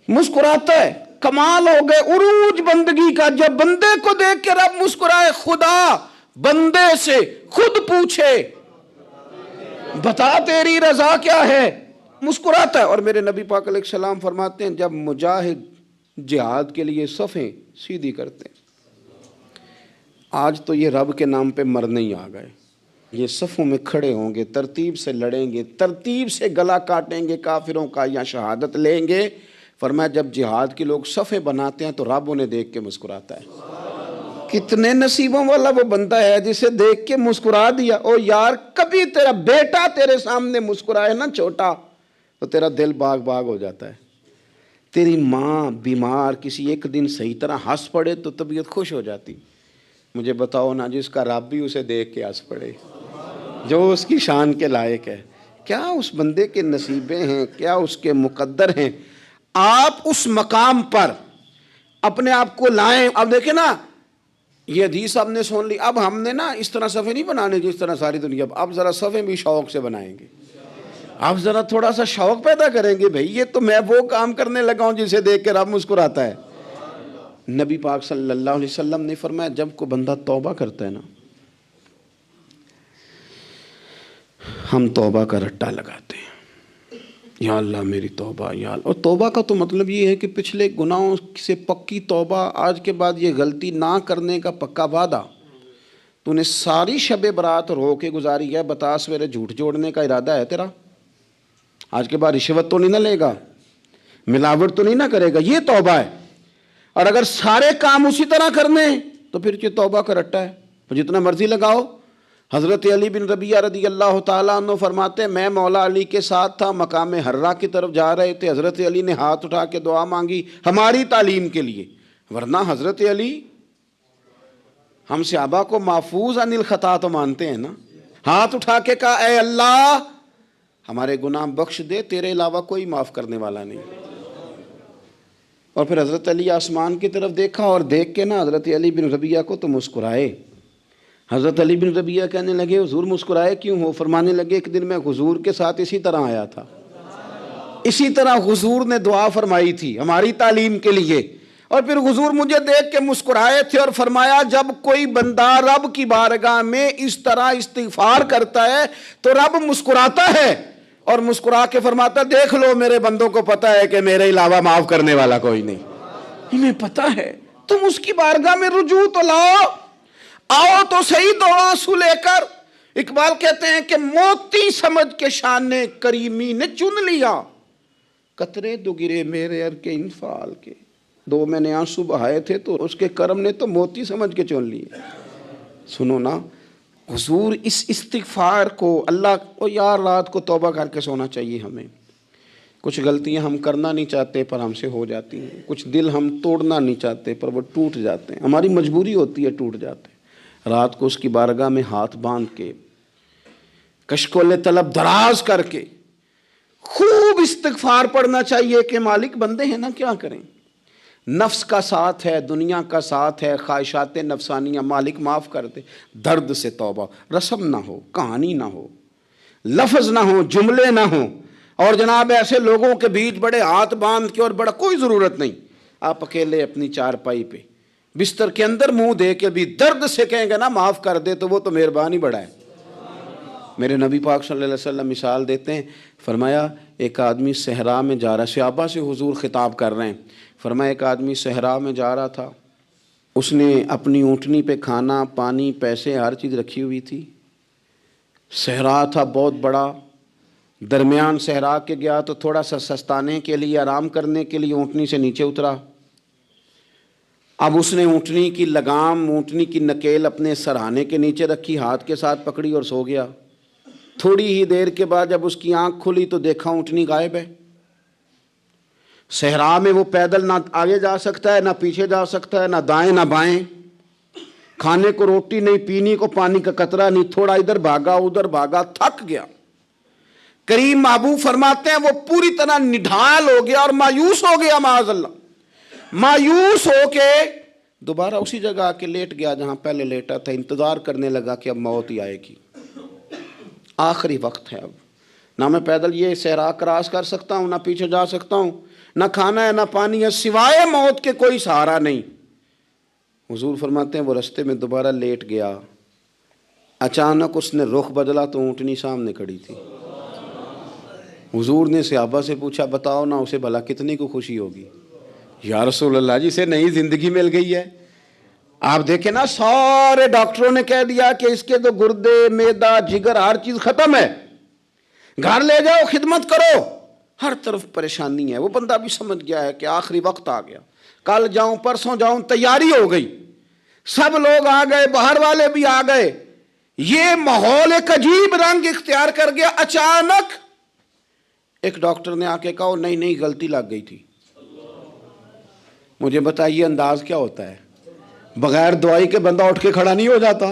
مسکراتا ہے. کمال ہو گئے عروج بندگی کا. جب بندے کو دیکھ کے رب مسکرائے، خدا بندے سے خود پوچھے بتا تیری رضا کیا ہے، مسکراتا ہے. اور میرے نبی پاک علیہ السلام فرماتے ہیں جب مجاہد جہاد کے لیے صفیں سیدھی کرتے ہیں، آج تو یہ رب کے نام پہ مرنے ہی آ گئے، یہ صفوں میں کھڑے ہوں گے، ترتیب سے لڑیں گے، ترتیب سے گلا کاٹیں گے کافروں کا یا شہادت لیں گے. فرمایا جب جہاد کے لوگ صفیں بناتے ہیں تو رب انہیں دیکھ کے مسکراتا ہے. کتنے نصیبوں والا وہ بندہ ہے جسے دیکھ کے مسکرا دیا. او یار کبھی تیرا بیٹا تیرے سامنے مسکرائے نا چھوٹا تو تیرا دل باغ باغ ہو جاتا ہے. تیری ماں بیمار کسی ایک دن صحیح طرح ہنس پڑے تو طبیعت خوش ہو جاتی. مجھے بتاؤ نا جس کا رب بھی اسے دیکھ کے ہنس پڑے، جو اس کی شان کے لائق ہے، کیا اس بندے کے نصیبیں ہیں، کیا اس کے مقدر ہیں. آپ اس مقام پر اپنے آپ کو لائیں. اب دیکھیں نا یہ حدیث آپ نے سن لی، اب ہم نے نا اس طرح صفحے نہیں بنانے جس طرح ساری دنیا. اب ذرا صفحے بھی شوق سے بنائیں گے، اب ذرا تھوڑا سا شوق پیدا کریں گے. بھئی یہ تو میں وہ کام کرنے لگا ہوں جسے دیکھ کے رب مسکراتا ہے. نبی پاک صلی اللہ علیہ وسلم نے فرمایا جب کوئی بندہ توبہ کرتا ہے نا، ہم توبہ کا رٹا لگاتے ہیں، یا اللہ میری توبہ یا اللہ. اور توبہ کا تو مطلب یہ ہے کہ پچھلے گناہوں سے پکی توبہ، آج کے بعد یہ غلطی نہ کرنے کا پکا وعدہ. تو نے ساری شب برات رو کے گزاری ہے، بتا سویرے جھوٹ جوڑنے کا ارادہ ہے تیرا؟ آج کے بعد رشوت تو نہیں نہ لے گا، ملاوٹ تو نہیں نہ کرے گا، یہ توبہ ہے. اور اگر سارے کام اسی طرح کرنے تو پھر یہ توبہ کا رٹا ہے، جتنا مرضی لگاؤ۔ حضرت علی بن ربیعہ رضی اللہ تعالیٰ عنہ فرماتے ہیں میں مولا علی کے ساتھ تھا، مقام حرا کی طرف جا رہے تھے، حضرت علی نے ہاتھ اٹھا کے دعا مانگی ہماری تعلیم کے لیے، ورنہ حضرت علی ہم صحابہ کو محفوظ عن الخطا تو مانتے ہیں نا، ہاتھ اٹھا کے کہا اے اللہ ہمارے گناہ بخش دے، تیرے علاوہ کوئی معاف کرنے والا نہیں۔ اور پھر حضرت علی آسمان کی طرف دیکھا اور دیکھ کے نا حضرت علی بن ربیعہ کو تو مسکرائے۔ حضرت علی بن ربیعہ کہنے لگے حضور مسکرائے کیوں ہو؟ فرمانے لگے ایک دن میں حضور کے ساتھ اسی طرح آیا تھا، اسی طرح حضور نے دعا فرمائی تھی ہماری تعلیم کے لیے، اور پھر حضور مجھے دیکھ کے مسکرائے تھے اور فرمایا جب کوئی بندہ رب کی بارگاہ میں اس طرح استغفار کرتا ہے تو رب مسکراتا ہے، اور مسکرا کے فرماتا دیکھ لو میرے بندوں کو پتا ہے کہ میرے علاوہ معاف کرنے والا کوئی نہیں، انہیں پتا ہے، تم اس کی بارگاہ میں رجوع تو لاؤ، آؤ تو صحیح دو آنسو لے کر۔ اقبال کہتے ہیں کہ موتی سمجھ کے شان کریمی نے چن لیا، قطرے دو گرے میرے ار کے انفعال کے، دو میں نے آنسو بہائے تھے تو اس کے کرم نے تو موتی سمجھ کے چن لیے۔ سنو نا حضور اس استغفار کو، اللہ کو یار رات کو توبہ کر کے سونا چاہیے ہمیں، کچھ غلطیاں ہم کرنا نہیں چاہتے پر ہم سے ہو جاتی ہیں، کچھ دل ہم توڑنا نہیں چاہتے پر وہ ٹوٹ جاتے ہیں، ہماری مجبوری ہوتی ہے ٹوٹ جاتے ہیں۔ رات کو اس کی بارگاہ میں ہاتھ باندھ کے کشکول طلب دراز کر کے خوب استغفار پڑھنا چاہیے کہ مالک بندے ہیں نا کیا کریں، نفس کا ساتھ ہے، دنیا کا ساتھ ہے، خواہشات نفسانیہ، مالک معاف کر دے، درد سے توبہ، رسم نہ ہو، کہانی نہ ہو، لفظ نہ ہو، جملے نہ ہوں، اور جناب ایسے لوگوں کے بیچ بڑے ہاتھ باندھ کے اور بڑا کوئی ضرورت نہیں، آپ اکیلے اپنی چارپائی پہ بستر کے اندر منہ دے کے بھی درد سے کہیں گے نا معاف کر دے تو وہ تو مہربانی بڑا ہے۔ میرے نبی پاک صلی اللہ علیہ وسلم مثال دیتے ہیں، فرمایا ایک آدمی صحرا میں جا رہا، صحابہ سے حضور خطاب کر رہے ہیں، فرمایا ایک آدمی صحرا میں جا رہا تھا، اس نے اپنی اونٹنی پہ کھانا پانی پیسے ہر چیز رکھی ہوئی تھی، صحرا تھا بہت بڑا، درمیان صحرا کے گیا تو تھوڑا سا سستانے کے لیے آرام کرنے کے لیے اونٹنی سے نیچے اترا، اب اس نے اونٹنی کی لگام اونٹنی کی نکیل اپنے سرہانے کے نیچے رکھی، ہاتھ کے ساتھ پکڑی اور سو گیا۔ تھوڑی ہی دیر کے بعد جب اس کی آنکھ کھلی تو دیکھا اونٹنی غائب ہے۔ صحرا میں وہ پیدل نہ آگے جا سکتا ہے نہ پیچھے جا سکتا ہے، نہ دائیں نہ بائیں، کھانے کو روٹی نہیں، پینے کو پانی کا قطرہ نہیں، تھوڑا ادھر بھاگا ادھر بھاگا، تھک گیا۔ کریم محبوب فرماتے ہیں وہ پوری طرح نڈھال ہو گیا اور مایوس ہو گیا، معاذ اللہ، مایوس ہو کے دوبارہ اسی جگہ آ کے لیٹ گیا جہاں پہلے لیٹا تھا، انتظار کرنے لگا کہ اب موت ہی آئے گی، آخری وقت ہے، اب نہ میں پیدل یہ صحرا کراس کر سکتا ہوں، نہ پیچھے جا سکتا ہوں، نہ کھانا ہے نہ پانی ہے، سوائے موت کے کوئی سہارا نہیں۔ حضور فرماتے ہیں وہ رستے میں دوبارہ لیٹ گیا، اچانک اس نے رخ بدلا تو اونٹنی سامنے کھڑی تھی۔ حضور نے صحابہ سے پوچھا بتاؤ نا اسے بھلا کتنی کو خوشی ہوگی؟ یا رسول اللہ جی سے نئی زندگی مل گئی ہے۔ آپ دیکھیں نا سارے ڈاکٹروں نے کہہ دیا کہ اس کے تو گردے معدہ جگر ہر چیز ختم ہے، گھر لے جاؤ خدمت کرو، ہر طرف پریشانی ہے۔ وہ بندہ بھی سمجھ گیا ہے کہ آخری وقت آ گیا، کل جاؤں پرسوں جاؤں، تیاری ہو گئی، سب لوگ آ گئے، باہر والے بھی آ گئے، یہ ماحول ایک عجیب رنگ اختیار کر گیا۔ اچانک ایک ڈاکٹر نے آ کے کہا نہیں نہیں غلطی لگ گئی تھی۔ مجھے بتائیے انداز کیا ہوتا ہے؟ بغیر دوائی کے بندہ اٹھ کے کھڑا نہیں ہو جاتا،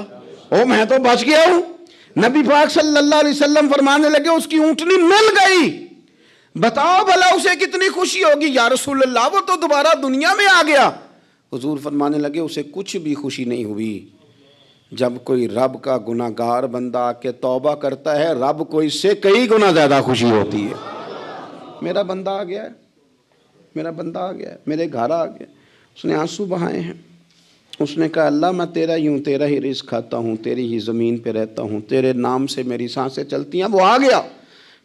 او میں تو بچ گیا ہوں۔ نبی پاک صلی اللہ علیہ وسلم فرمانے لگے اس کی اونٹنی مل گئی، بتاؤ بھلا اسے کتنی خوشی ہوگی؟ یا رسول اللہ وہ تو دوبارہ دنیا میں آ گیا۔ حضور فرمانے لگے اسے کچھ بھی خوشی نہیں ہوئی۔ جب کوئی رب کا گناہ گار بندہ آ کے توبہ کرتا ہے، رب کو اس سے کئی گنا زیادہ خوشی ہوتی ہے۔ میرا بندہ آ گیا ہے، میرا بندہ آ گیا ہے، میرے گھر آ گیا، اس نے آنسو بہائے ہیں، اس نے کہا اللہ میں تیرا ہی ہوں، تیرا ہی رزق کھاتا ہوں، تیری ہی زمین پہ رہتا ہوں، تیرے نام سے میری سانسیں چلتی ہیں۔ وہ آ گیا،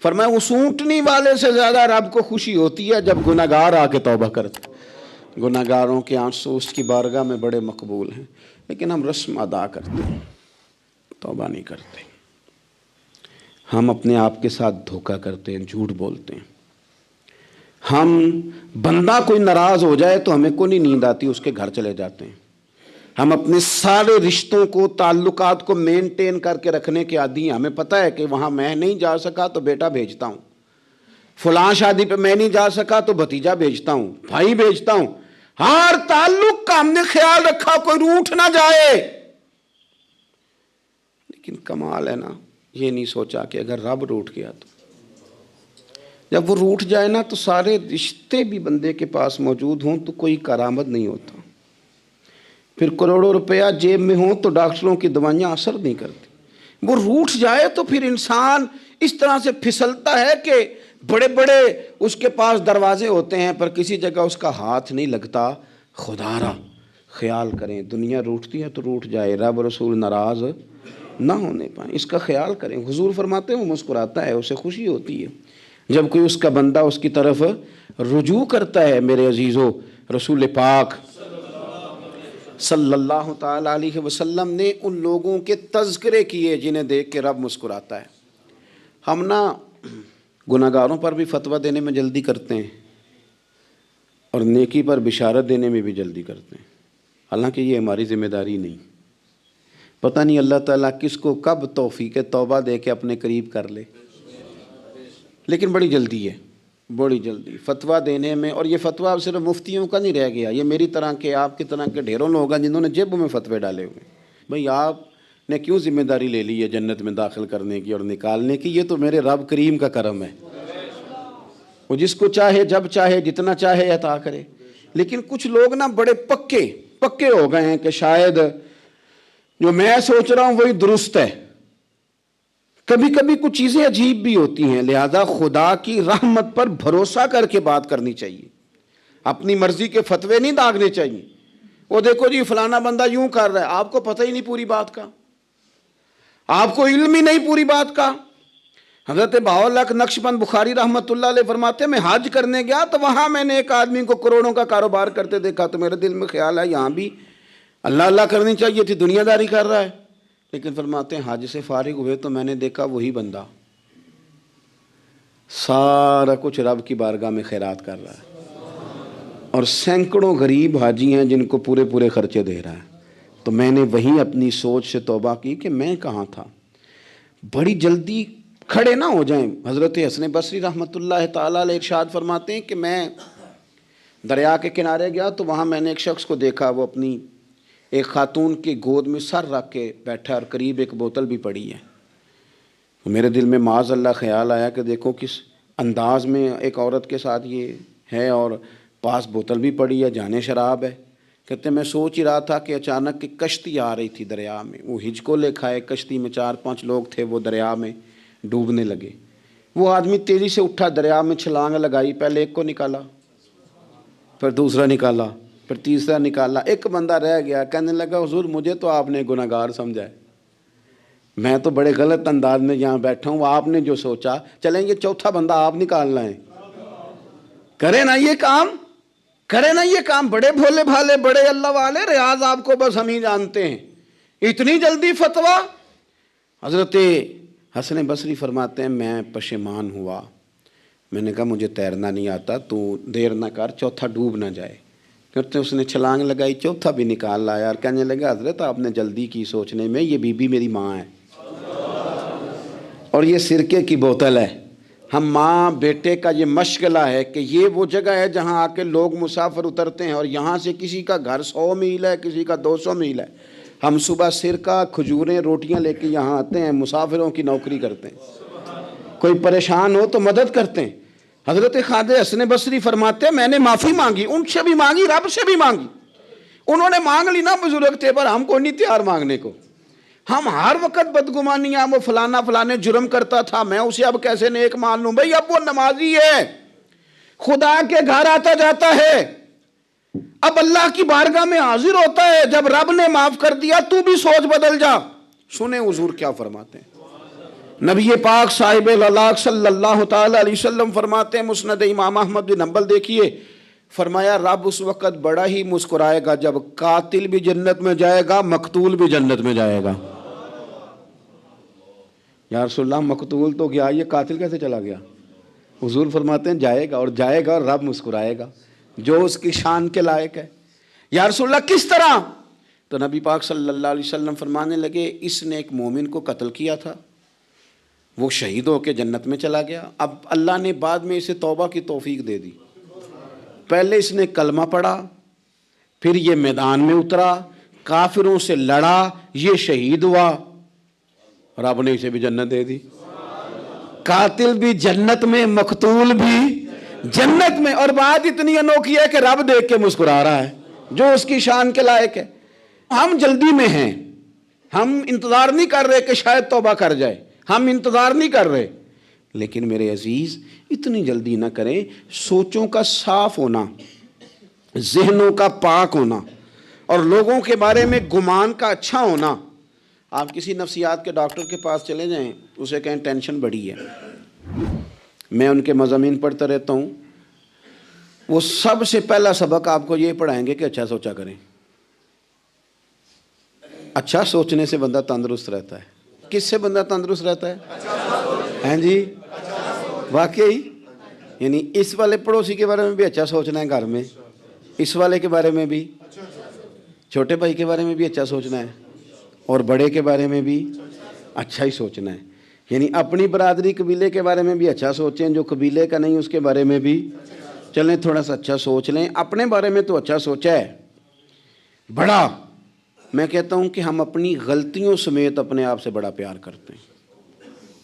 فرمایا اس اونٹنی والے سے زیادہ رب کو خوشی ہوتی ہے جب گناہگار آ کے توبہ کرتے۔ گناہگاروں کے آنسو اس کی بارگاہ میں بڑے مقبول ہیں، لیکن ہم رسم ادا کرتے ہیں، توبہ نہیں کرتے، ہم اپنے آپ کے ساتھ دھوکہ کرتے ہیں، جھوٹ بولتے ہیں، ہم بندہ کوئی ناراض ہو جائے تو ہمیں کو نہیں نیند آتی، اس کے گھر چلے جاتے ہیں۔ ہم اپنے سارے رشتوں کو، تعلقات کو مینٹین کر کے رکھنے کے عادی ہیں۔ ہمیں پتہ ہے کہ وہاں میں نہیں جا سکا تو بیٹا بھیجتا ہوں، فلاں شادی پہ میں نہیں جا سکا تو بھتیجا بھیجتا ہوں، بھائی بھیجتا ہوں۔ ہر تعلق کا ہم نے خیال رکھا کوئی روٹھ نہ جائے۔ لیکن کمال ہے نا، یہ نہیں سوچا کہ اگر رب روٹھ گیا تو جب وہ روٹھ جائے نا تو سارے رشتے بھی بندے کے پاس موجود ہوں تو کوئی کارآمد نہیں ہوتا۔ پھر کروڑوں روپیہ جیب میں ہوں تو ڈاکٹروں کی دوائیاں اثر نہیں کرتی۔ وہ روٹھ جائے تو پھر انسان اس طرح سے پھسلتا ہے کہ بڑے بڑے اس کے پاس دروازے ہوتے ہیں پر کسی جگہ اس کا ہاتھ نہیں لگتا۔ خدا را خیال کریں، دنیا روٹھتی ہے تو روٹھ جائے، رب رسول ناراض نہ ہونے پائیں، اس کا خیال کریں۔ حضور فرماتے ہیں وہ مسکراتا ہے، اسے خوشی ہوتی ہے جب کوئی اس کا بندہ اس کی طرف رجوع کرتا ہے۔ میرے عزیزو، رسول پاک صلی اللہ تعالی علیہ وسلم نے ان لوگوں کے تذکرے کیے جنہیں دیکھ کے رب مسکراتا ہے۔ ہم نا گناہگاروں پر بھی فتویٰ دینے میں جلدی کرتے ہیں اور نیکی پر بشارت دینے میں بھی جلدی کرتے ہیں، حالانکہ یہ ہماری ذمہ داری نہیں۔ پتہ نہیں اللہ تعالیٰ کس کو کب توفیق توبہ دے کے اپنے قریب کر لے، لیکن بڑی جلدی ہے، بڑی جلدی فتویٰ دینے میں۔ اور یہ فتویٰ صرف مفتیوں کا نہیں رہ گیا، یہ میری طرح کے، آپ کی طرح کے ڈھیروں لوگ ہیں جنہوں نے جیبوں میں فتوے ڈالے ہوئے۔ بھئی آپ نے کیوں ذمہ داری لے لی ہے جنت میں داخل کرنے کی اور نکالنے کی؟ یہ تو میرے رب کریم کا کرم ہے، وہ جس کو چاہے جب چاہے جتنا چاہے عطا کرے۔ لیکن کچھ لوگ نا بڑے پکے ہو گئے ہیں کہ شاید جو میں سوچ رہا ہوں وہی درست ہے۔ کبھی کبھی کچھ چیزیں عجیب بھی ہوتی ہیں، لہذا خدا کی رحمت پر بھروسہ کر کے بات کرنی چاہیے، اپنی مرضی کے فتوے نہیں داغنے چاہیے۔ وہ دیکھو جی فلانا بندہ یوں کر رہا ہے، آپ کو پتہ ہی نہیں پوری بات کا، آپ کو علم ہی نہیں پوری بات کا۔ حضرت بہاءاللہ نقشبند بخاری رحمۃ اللہ علیہ فرماتے ہیں میں حج کرنے گیا تو وہاں میں نے ایک آدمی کو کروڑوں کا کاروبار کرتے دیکھا تو میرے دل میں خیال ہے یہاں بھی اللہ اللہ کرنی چاہیے تھی، دنیا داری کر رہا ہے۔ لیکن فرماتے ہیں حج سے فارغ ہوئے تو میں نے دیکھا وہی بندہ سارا کچھ رب کی بارگاہ میں خیرات کر رہا ہے، اور سینکڑوں غریب حاجی ہیں جن کو پورے خرچے دے رہا ہے۔ تو میں نے وہیں اپنی سوچ سے توبہ کی کہ میں کہاں تھا۔ بڑی جلدی کھڑے نہ ہو جائیں۔ حضرت حسن بصری رحمۃ اللہ تعالیٰ علیہ ارشاد فرماتے ہیں کہ میں دریا کے کنارے گیا تو وہاں میں نے ایک شخص کو دیکھا، وہ اپنی ایک خاتون کی گود میں سر رکھ کے بیٹھا اور قریب ایک بوتل بھی پڑی ہے۔ میرے دل میں معاذ اللہ خیال آیا کہ دیکھو کس انداز میں ایک عورت کے ساتھ یہ ہے، اور پاس بوتل بھی پڑی ہے، جانے شراب ہے۔ کہتے میں سوچ ہی رہا تھا کہ اچانک ایک کشتی آ رہی تھی دریا میں، وہ ہج کو لے کھائے، کشتی میں 4-5 لوگ تھے، وہ دریا میں ڈوبنے لگے۔ وہ آدمی تیزی سے اٹھا، دریا میں چھلانگ لگائی، پہلے ایک کو نکالا، پھر دوسرا نکالا، پھر تیسرا نکالا، ایک بندہ رہ گیا۔ کہنے لگا حضور مجھے تو آپ نے گناہگار سمجھا ہے، میں تو بڑے غلط انداز میں یہاں بیٹھا ہوں، آپ نے جو سوچا، چلیں یہ چوتھا بندہ آپ نکالنا ہے، کرے نا یہ کام، کرے نا یہ کام۔ بڑے بھولے بھالے، بڑے اللہ والے، ریاض آپ کو بس ہم ہی جانتے ہیں، اتنی جلدی فتویٰ۔ حضرت حسن بصری فرماتے ہیں میں پشیمان ہوا، میں نے کہا مجھے تیرنا نہیں آتا، تو دیر نہ کر، چوتھا ڈوب نہ جائے۔ کہتے اس نے چھلانگ لگائی، چوتھا بھی نکال لایا، اور کہنے لگا حضرت آپ نے جلدی کی سوچنے میں، یہ بی بی میری ماں ہے اور یہ سرکے کی بوتل ہے۔ ہم ماں بیٹے کا یہ مشغلہ ہے کہ یہ وہ جگہ ہے جہاں آ کے لوگ مسافر اترتے ہیں، اور یہاں سے کسی کا گھر 100 میل ہے، کسی کا 200 میل ہے۔ ہم صبح سرکہ، کھجوریں، روٹیاں لے کے یہاں آتے ہیں، مسافروں کی نوکری کرتے ہیں، کوئی پریشان ہو تو مدد کرتے ہیں۔ حضرت خواجہ حسن بصری فرماتے ہیں میں نے معافی مانگی، ان سے بھی مانگی، رب سے بھی مانگی۔ انہوں نے مانگ لی نا، بزرگ تھے، پر ہم کو نہیں تیار مانگنے کو۔ ہم ہر وقت بدگمانیاں، وہ فلانے جرم کرتا تھا، میں اسے اب کیسے نیک مان لوں؟ بھئی اب وہ نمازی ہے، خدا کے گھر آتا جاتا ہے، اب اللہ کی بارگاہ میں حاضر ہوتا ہے، جب رب نے معاف کر دیا تو بھی سوچ بدل جا۔ سنیں حضور کیا فرماتے ہیں۔ نبی پاک صاحب العلاق صلی اللہ تعالی علیہ وسلم فرماتے ہیں، مسند امام احمد بن حنبل دیکھیے، فرمایا رب اس وقت بڑا ہی مسکرائے گا جب قاتل بھی جنت میں جائے گا، مقتول بھی جنت میں جائے گا۔ یا رسول اللہ مقتول تو گیا، یہ قاتل کیسے چلا گیا؟ حضور فرماتے ہیں جائے گا اور رب مسکرائے گا جو اس کی شان کے لائق ہے۔ یا رسول اللہ کس طرح؟ تو نبی پاک صلی اللہ علیہ وسلم فرمانے لگے اس نے ایک مومن کو قتل کیا تھا، وہ شہید ہو کے جنت میں چلا گیا، اب اللہ نے بعد میں اسے توبہ کی توفیق دے دی۔ پہلے اس نے کلمہ پڑھا، پھر یہ میدان میں اترا، کافروں سے لڑا، یہ شہید ہوا، رب نے اسے بھی جنت دے دی۔ قاتل بھی جنت میں، مقتول بھی جنت میں، اور بات اتنی انوکھی ہے کہ رب دیکھ کے مسکرا رہا ہے جو اس کی شان کے لائق ہے۔ ہم جلدی میں ہیں، ہم انتظار نہیں کر رہے کہ شاید توبہ کر جائے، ہم انتظار نہیں کر رہے، لیکن میرے عزیز اتنی جلدی نہ کریں۔ سوچوں کا صاف ہونا، ذہنوں کا پاک ہونا، اور لوگوں کے بارے میں گمان کا اچھا ہونا۔ آپ کسی نفسیات کے ڈاکٹر کے پاس چلے جائیں، اسے کہیں ٹینشن بڑی ہے، میں ان کے مضامین پڑھتا رہتا ہوں، وہ سب سے پہلا سبق آپ کو یہ پڑھائیں گے کہ اچھا سوچا کریں۔ اچھا سوچنے سے بندہ تندرست رہتا ہے۔ کس سے بندہ تندرست رہتا ہے؟ ہیں جی واقعی، یعنی اس والے پڑوسی کے بارے میں بھی اچھا سوچنا ہے گھر میں، اس والے کے بارے میں بھی، چھوٹے بھائی کے بارے میں بھی اچھا سوچنا ہے، اور بڑے کے بارے میں بھی اچھا ہی سوچنا ہے۔ یعنی اپنی برادری قبیلے کے بارے میں بھی اچھا سوچیں، جو قبیلے کا نہیں اس کے بارے میں بھی چلیں تھوڑا سا اچھا سوچ لیں۔ اپنے بارے میں تو اچھا سوچا ہے بڑا، میں کہتا ہوں کہ ہم اپنی غلطیوں سمیت اپنے آپ سے بڑا پیار کرتے ہیں،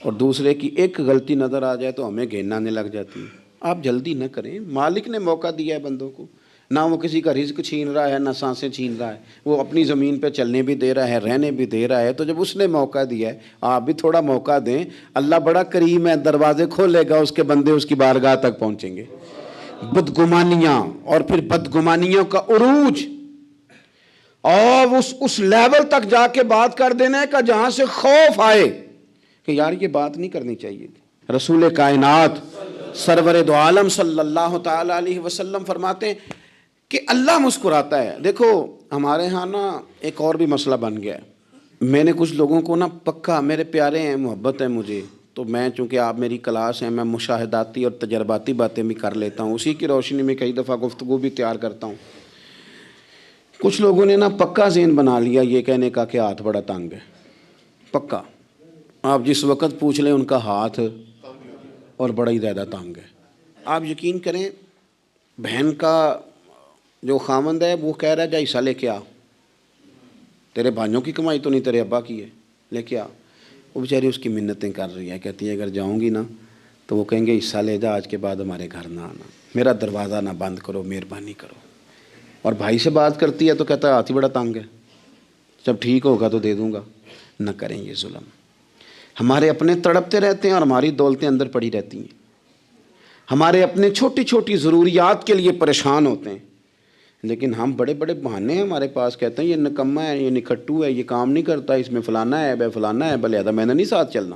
اور دوسرے کی ایک غلطی نظر آ جائے تو ہمیں گھین آنے لگ جاتی ہے۔ آپ جلدی نہ کریں، مالک نے موقع دیا ہے بندوں کو، نہ وہ کسی کا رزق چھین رہا ہے، نہ سانسیں چھین رہا ہے، وہ اپنی زمین پہ چلنے بھی دے رہا ہے، رہنے بھی دے رہا ہے۔ تو جب اس نے موقع دیا ہے آپ بھی تھوڑا موقع دیں۔ اللہ بڑا کریم ہے، دروازے کھولے گا، اس کے بندے اس کی بارگاہ تک پہنچیں گے۔ بدگمانیاں اور پھر بدگمانیوں کا عروج، اور اس لیول تک جا کے بات کر دینا ہے کہ جہاں سے خوف آئے کہ یار یہ بات نہیں کرنی چاہیے تھی۔ رسول کائنات سرور دو عالم صلی اللہ تعالی علیہ وسلم فرماتے ہیں کہ اللہ مسکراتا ہے۔ دیکھو ہمارے ہاں نا ایک اور بھی مسئلہ بن گیا ہے، میں نے کچھ لوگوں کو نا پکا، میرے پیارے ہیں، محبت ہے مجھے، تو میں چونکہ آپ میری کلاس ہیں، میں مشاہداتی اور تجرباتی باتیں بھی کر لیتا ہوں، اسی کی روشنی میں کئی دفعہ گفتگو بھی تیار کرتا ہوں۔ کچھ لوگوں نے نا پکا ذہن بنا لیا یہ کہنے کا کہ ہاتھ بڑا تنگ ہے، پکا، آپ جس وقت پوچھ لیں ان کا ہاتھ اور بڑا ہی زیادہ تنگ ہے۔ آپ یقین کریں، بہن کا جو خامند ہے وہ کہہ رہا ہے جا حصہ لے کے آ، تیرے بھائیوں کی کمائی تو نہیں، تیرے ابا کی ہے، لے کے آ۔ وہ بیچاری اس کی منتیں کر رہی ہے، کہتی ہے اگر جاؤں گی نا تو وہ کہیں گے حصہ لے جا، آج کے بعد ہمارے گھر نہ آنا، میرا دروازہ نہ بند کرو، مہربانی کرو۔ اور بھائی سے بات کرتی ہے تو کہتا ہے ہاتھ ہی بڑا تنگ ہے، جب ٹھیک ہوگا تو دے دوں گا۔ نہ کریں یہ ظلم۔ ہمارے اپنے تڑپتے رہتے ہیں اور ہماری دولتیں اندر پڑی رہتی ہیں، ہمارے اپنے چھوٹی چھوٹی ضروریات کے لیے پریشان ہوتے ہیں، لیکن ہم بڑے بڑے بہانے ہیں ہمارے پاس، کہتے ہیں یہ نکما ہے، یہ نکھٹو ہے، یہ کام نہیں کرتا، اس میں فلانا ہے، بے فلانا ہے، بلے میں نے نہیں ساتھ چلنا۔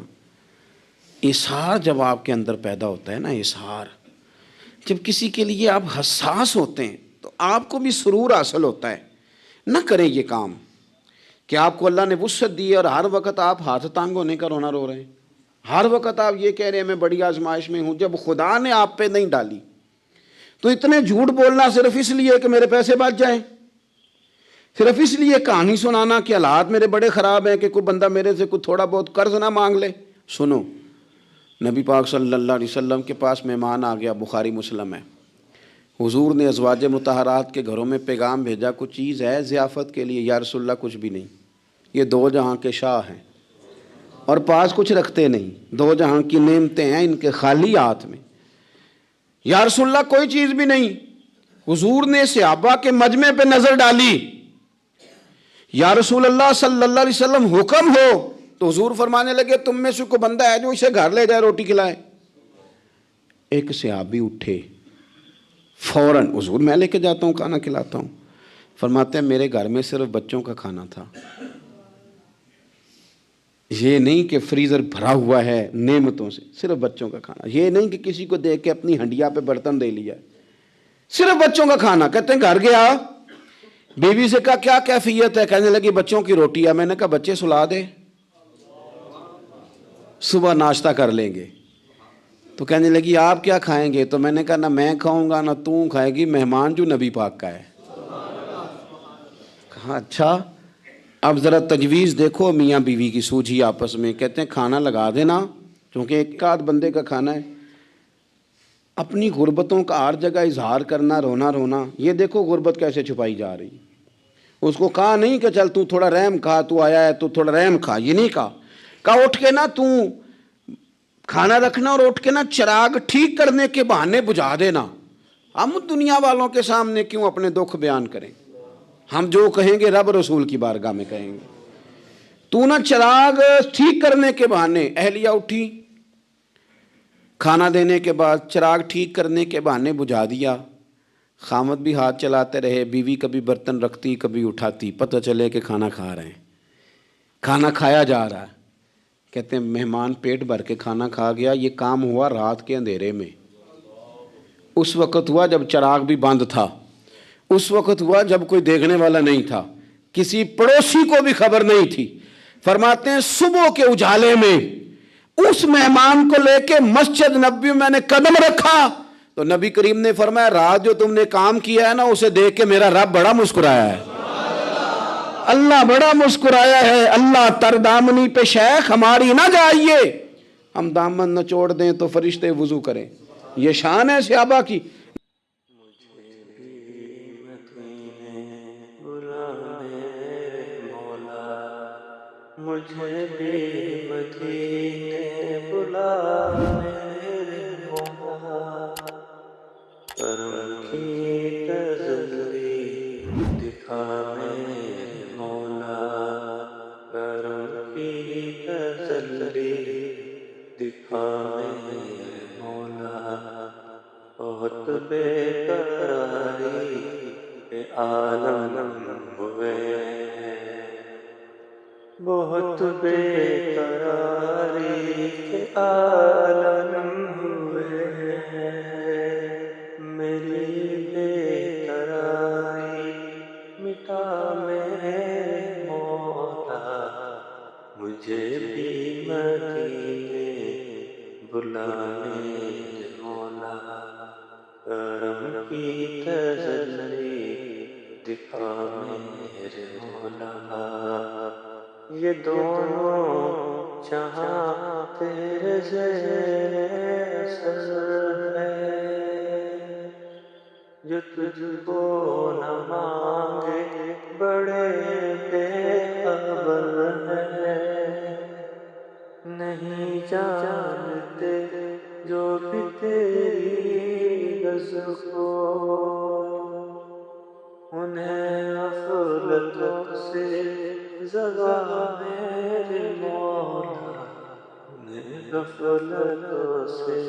اظہار جب آپ کے اندر پیدا ہوتا ہے نا، اظہار، جب کسی کے لیے آپ حساس ہوتے ہیں تو آپ کو بھی سرور حاصل ہوتا ہے۔ نہ کریں یہ کام کہ آپ کو اللہ نے وسعت دی ہے اور ہر وقت آپ ہاتھ تانگ ہونے کا رونا رو رہے ہیں، ہر وقت آپ یہ کہہ رہے ہیں میں بڑی آزمائش میں ہوں، جب خدا نے آپ پہ نہیں ڈالی تو اتنے جھوٹ بولنا صرف اس لیے کہ میرے پیسے بچ جائیں، صرف اس لیے کہانی سنانا کہ حالات میرے بڑے خراب ہیں کہ کوئی بندہ میرے سے کوئی تھوڑا بہت قرض نہ مانگ لے۔ سنو، نبی پاک صلی اللہ علیہ وسلم کے پاس مہمان آ گیا، بخاری مسلم ہے، حضور نے ازواج مطہرات کے گھروں میں پیغام بھیجا کچھ چیز ہے ضیافت کے لیے، یا رسول اللہ کچھ بھی نہیں، یہ دو جہاں کے شاہ ہیں اور پاس کچھ رکھتے نہیں، دو جہاں کی نعمتیں ہیں ان کے خالی ہاتھ میں، یا رسول اللہ کوئی چیز بھی نہیں۔ حضور نے صحابہ کے مجمع پہ نظر ڈالی، یا رسول اللہ صلی اللہ علیہ وسلم حکم ہو، تو حضور فرمانے لگے تم میں سے کوئی بندہ ہے جو اسے گھر لے جائے روٹی کھلائے۔ ایک صحابی اٹھے فوراً، حضور میں لے کے جاتا ہوں کھانا کھلاتا ہوں، فرماتے ہیں میرے گھر میں صرف بچوں کا کھانا تھا، یہ نہیں کہ فریزر بھرا ہوا ہے نعمتوں سے، صرف بچوں کا کھانا، یہ نہیں کہ کسی کو دیکھ کے اپنی ہنڈیا پہ برتن دے لیا، صرف بچوں کا کھانا۔ کہتے ہیں گھر گیا، بیوی سے کہا کیا کیفیت ہے، کہنے لگی بچوں کی روٹی ہے۔ میں نے کہا بچے سلا دے، صبح ناشتہ کر لیں گے۔ تو کہنے لگی آپ کیا کھائیں گے؟ تو میں نے کہا نہ میں کھاؤں گا نہ تو کھائے گی، مہمان جو نبی پاک کا ہے۔ کہا اچھا، اب ذرا تجویز دیکھو میاں بیوی کی سوجھی آپس میں۔ کہتے ہیں کھانا لگا دینا، کیونکہ ایک آدھ بندے کا کھانا ہے۔ اپنی غربتوں کا ہر جگہ اظہار کرنا، رونا رونا، یہ دیکھو غربت کیسے چھپائی جا رہی۔ اس کو کہا نہیں کہ چل تو تھوڑا رحم کھا، تو آیا ہے تو تھوڑا رحم کھا، یہ نہیں کہا۔ کہا اٹھ کے نا تو کھانا رکھنا اور اٹھ کے نا چراغ ٹھیک کرنے کے بہانے بجھا دینا۔ ہم دنیا والوں کے سامنے کیوں اپنے دکھ بیان کریں؟ ہم جو کہیں گے رب رسول کی بارگاہ میں کہیں گے۔ تو نا چراغ ٹھیک کرنے کے بہانے، اہلیہ اٹھی، کھانا دینے کے بعد چراغ ٹھیک کرنے کے بہانے بجھا دیا۔ خامد بھی ہاتھ چلاتے رہے، بیوی کبھی برتن رکھتی کبھی اٹھاتی، پتہ چلے کہ کھانا کھا رہے ہیں، کھانا کھایا جا رہا ہے۔ کہتے ہیں مہمان پیٹ بھر کے کھانا کھا گیا۔ یہ کام ہوا رات کے اندھیرے میں، اس وقت ہوا جب چراغ بھی بند تھا، اس وقت ہوا جب کوئی دیکھنے والا نہیں تھا، کسی پڑوسی کو بھی خبر نہیں تھی۔ فرماتے ہیں صبح کے اجالے میں اس مہمان کو لے کے مسجد نبوی میں نے قدم رکھا تو نبی کریم نے فرمایا رات جو تم نے کام کیا ہے نا اسے دیکھ کے میرا رب بڑا مسکرایا ہے، اللہ بڑا مسکرایا ہے۔ اللہ تر دامنی پہ شیخ ہماری نہ جائیے، ہم دامن نہ چھوڑ دیں تو فرشتے وضو کریں۔ یہ شان ہے صحابہ کی۔ مجھے بھی مدینے بلا میرے مولا، کرم کی تجلی دکھا میرے مولا، کرم کی تجلی دکھا میرے مولا۔ بہت بے قراری کے عالم ہوئے، بہت بے قراری کے عالم ہوئے، میری بے قراری مٹا میرے مولا، مجھے بھی مدینے بلا میرے مولا، کرم کی تجلی دکھا میرے مولا۔ یہ دونوں جہاں تیرے زیر اثر ہے، جو تجھ کو نہ مانگے بڑے بے خبر ہے، نہیں جانتے جو بھی تیری غضب کو، انہیں غفلتوں سے زدا میرے مولا، انہیں غفلتوں سے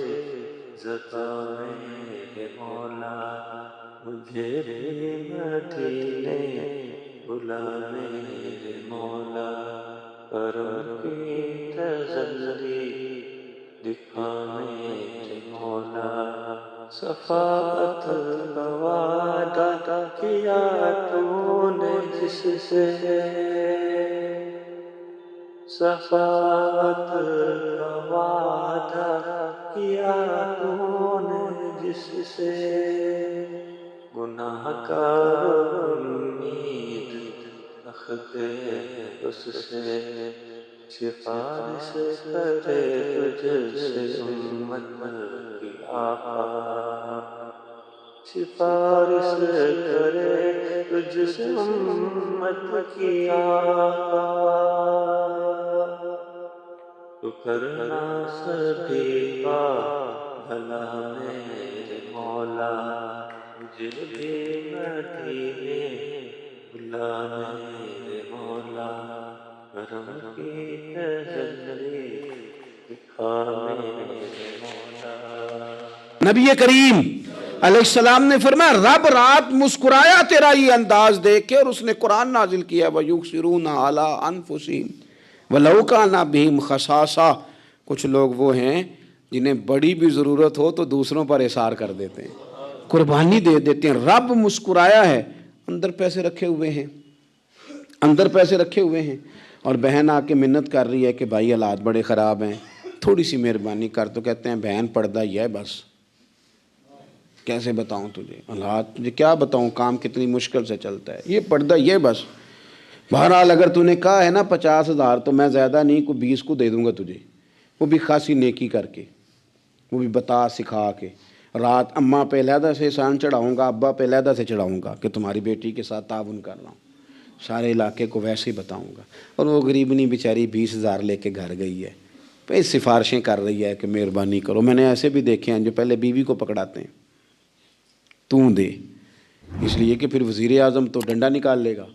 زدا میرے مولا، مجھے بھی مدینے بلا میرے مولا، کرم کی تجلی دکھا میرے مولا۔ شفاعت کا وعدہ کیا تو نے جس سے، شفاعت کا وعدہ کیا تو نے جس سے، گناہ گار امید رکھتے اس سے، سفارش کرے تجھ سے امت کی آقا، سفارش کرے تجھ سے امت کی آقا، تو کرنا سبھی کا بھلا میرے مولا، مجھے بھی مدینے بلا میرے مولا، کرم کی تجلی دکھا میرے مولا۔ نبی کریم علیہ السلام نے فرمایا رب رات مسکرایا تیرا یہ انداز دیکھ کے، اور اس نے قرآن نازل کیا وَيُؤْثِرُونَ عَلَىٰ أَنفُسِهِمْ وَلَوْ كَانَ بِهِمْ خَصَاصَةٌ۔ کچھ لوگ وہ ہیں جنہیں بڑی بھی ضرورت ہو تو دوسروں پر اثار کر دیتے ہیں، قربانی دے دیتے ہیں۔ رب مسکرایا ہے، اندر پیسے رکھے ہوئے ہیں، اندر پیسے رکھے ہوئے ہیں، اور بہن آ کے منت کر رہی ہے کہ بھائی حالات بڑے خراب ہیں، تھوڑی سی مہربانی کر، تو کہتے ہیں بہن پردہ ہی ہے بس، کیسے بتاؤں تجھے حالات، تجھے کیا بتاؤں کام کتنی مشکل سے چلتا ہے، یہ پردہ یہ بس۔ بہرحال اگر تو نے کہا ہے نا 50,000 تو میں زیادہ نہیں، کوئی 20 کو دے دوں گا تجھے، وہ بھی خاصی نیکی کر کے، وہ بھی بتا سکھا کے۔ رات اماں پہ علیحدہ سے احسان چڑھاؤں گا، ابا پہ علیحدہ سے چڑھاؤں گا کہ تمہاری بیٹی کے ساتھ تعاون کر رہا ہوں، سارے علاقے کو ویسے ہی بتاؤں گا۔ اور وہ غریبنی بیچاری 20,000 لے کے گھر گئی ہے، پہ سفارشیں کر رہی ہے کہ مہربانی کرو۔ میں نے ایسے بھی دیکھے ہیں جو پہلے بیوی کو پکڑاتے ہیں، تو دے، اس لیے کہ پھر وزیر اعظم تو ڈنڈا نکال لے گا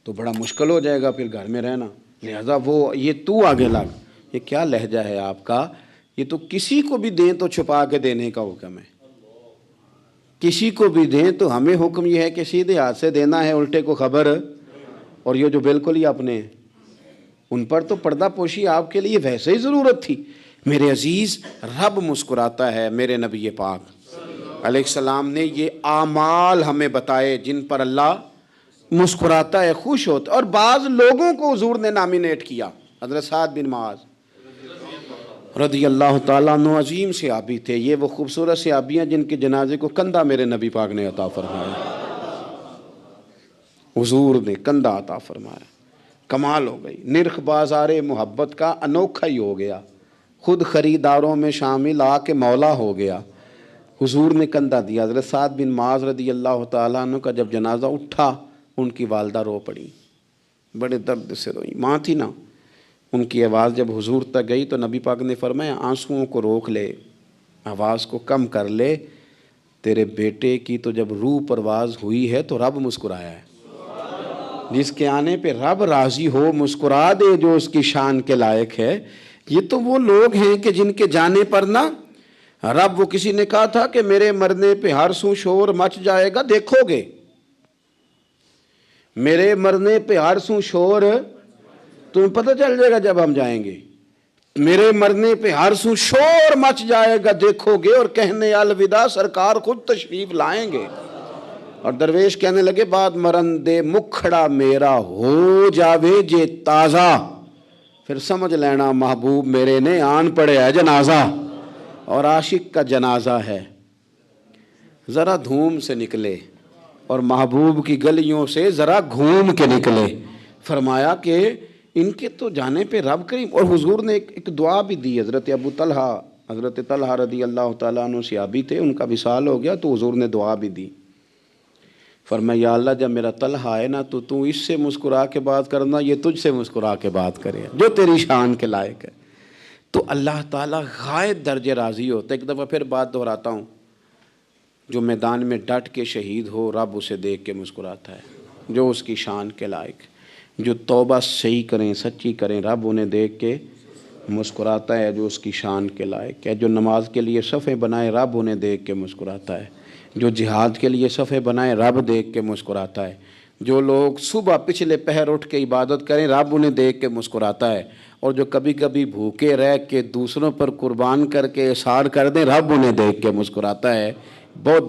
تو بڑا مشکل ہو جائے گا پھر گھر میں رہنا، لہذا وہ یہ تو آگے لگ۔ یہ کیا لہجہ ہے آپ کا؟ یہ تو کسی کو بھی دیں تو چھپا کے دینے کا حکم ہے، کسی کو بھی دیں تو ہمیں حکم یہ ہے کہ سیدھے ہاتھ سے دینا ہے، الٹے کو خبر۔ اور یہ جو بالکل ہی اپنے ہیں، ان پر تو پردہ پوشی آپ کے لیے ویسے ہی ضرورت تھی۔ میرے عزیز، رب مسکراتا ہے، میرے نبی پاک علیہ السلام نے یہ اعمال ہمیں بتائے جن پر اللہ مسکراتا ہے، خوش ہوتا ہے۔ اور بعض لوگوں کو حضور نے نامینیٹ کیا، حضرت سعد بن معاذ رضی اللہ تعالیٰ عنہ عظیم صحابی تھے۔ یہ وہ خوبصورت صحابیاں جن کے جنازے کو کندھا میرے نبی پاک نے عطا فرمایا، حضور نے کندھا عطا فرمایا۔ کمال ہو گئی، نرخ بازار محبت کا انوکھا ہی ہو گیا، خود خریداروں میں شامل آ کے مولا ہو گیا۔ حضور نے کندھا دیا۔ حضرت سعد بن معاذ رضی اللہ تعالیٰ عنہ کا جب جنازہ اٹھا، ان کی والدہ رو پڑی، بڑے درد سے روئی، ماں تھی نا۔ ان کی آواز جب حضور تک گئی تو نبی پاک نے فرمایا آنسوؤں کو روک لے، آواز کو کم کر لے، تیرے بیٹے کی تو جب روح پرواز ہوئی ہے تو رب مسکرایا ہے۔ جس کے آنے پہ رب راضی ہو، مسکرا دے جو اس کی شان کے لائق ہے۔ یہ تو وہ لوگ ہیں کہ جن کے جانے پر نا رب، وہ کسی نے کہا تھا کہ میرے مرنے پہ ہر سو شور مچ جائے گا، دیکھو گے میرے مرنے پہ ہر سو شور، تمہیں پتہ چل جائے گا جب ہم جائیں گے، میرے مرنے پہ ہر سو شور مچ جائے گا، دیکھو گے، اور کہنے الوداع سرکار خود تشریف لائیں گے۔ اور درویش کہنے لگے بعد مرندے مکھڑا میرا ہو جاوے جے تازہ، پھر سمجھ لینا محبوب میرے نے آن پڑے ہے جنازہ۔ اور عاشق کا جنازہ ہے، ذرا دھوم سے نکلے اور محبوب کی گلیوں سے ذرا گھوم کے نکلے۔ فرمایا کہ ان کے تو جانے پہ رب کریم۔ اور حضور نے ایک دعا بھی دی۔ حضرت طلحہ رضی اللہ تعالیٰ عنہ صحابی تھے، ان کا وصال ہو گیا تو حضور نے دعا بھی دی۔ فرمایا یا اللہ جب میرا طلحہ ہے نا تو اس سے مسکرا کے بات کرنا، یہ تجھ سے مسکرا کے بات کرے جو تیری شان کے لائق ہے۔ تو اللہ تعالیٰ غائب درجے راضی ہوتا ہے۔ ایک دفعہ پھر بات دہراتا ہوں، جو میدان میں ڈٹ کے شہید ہو رب اسے دیکھ کے مسکراتا ہے جو اس کی شان کے لائق۔ جو توبہ صحیح کریں، سچی کریں، رب انہیں دیکھ کے مسکراتا ہے جو اس کی شان کے لائق ہے۔ جو نماز کے لیے صفیں بنائے رب انہیں دیکھ کے مسکراتا ہے۔ جو جہاد کے لیے صفیں بنائے رب دیکھ کے مسکراتا ہے۔ جو لوگ صبح پچھلے پہر اٹھ کے عبادت کریں رب انہیں دیکھ کے مسکراتا ہے۔ اور جو کبھی کبھی بھوکے رہ کے دوسروں پر قربان کر کے احسان کر دیں رب انہیں دیکھ کے مسکراتا ہے۔ بہت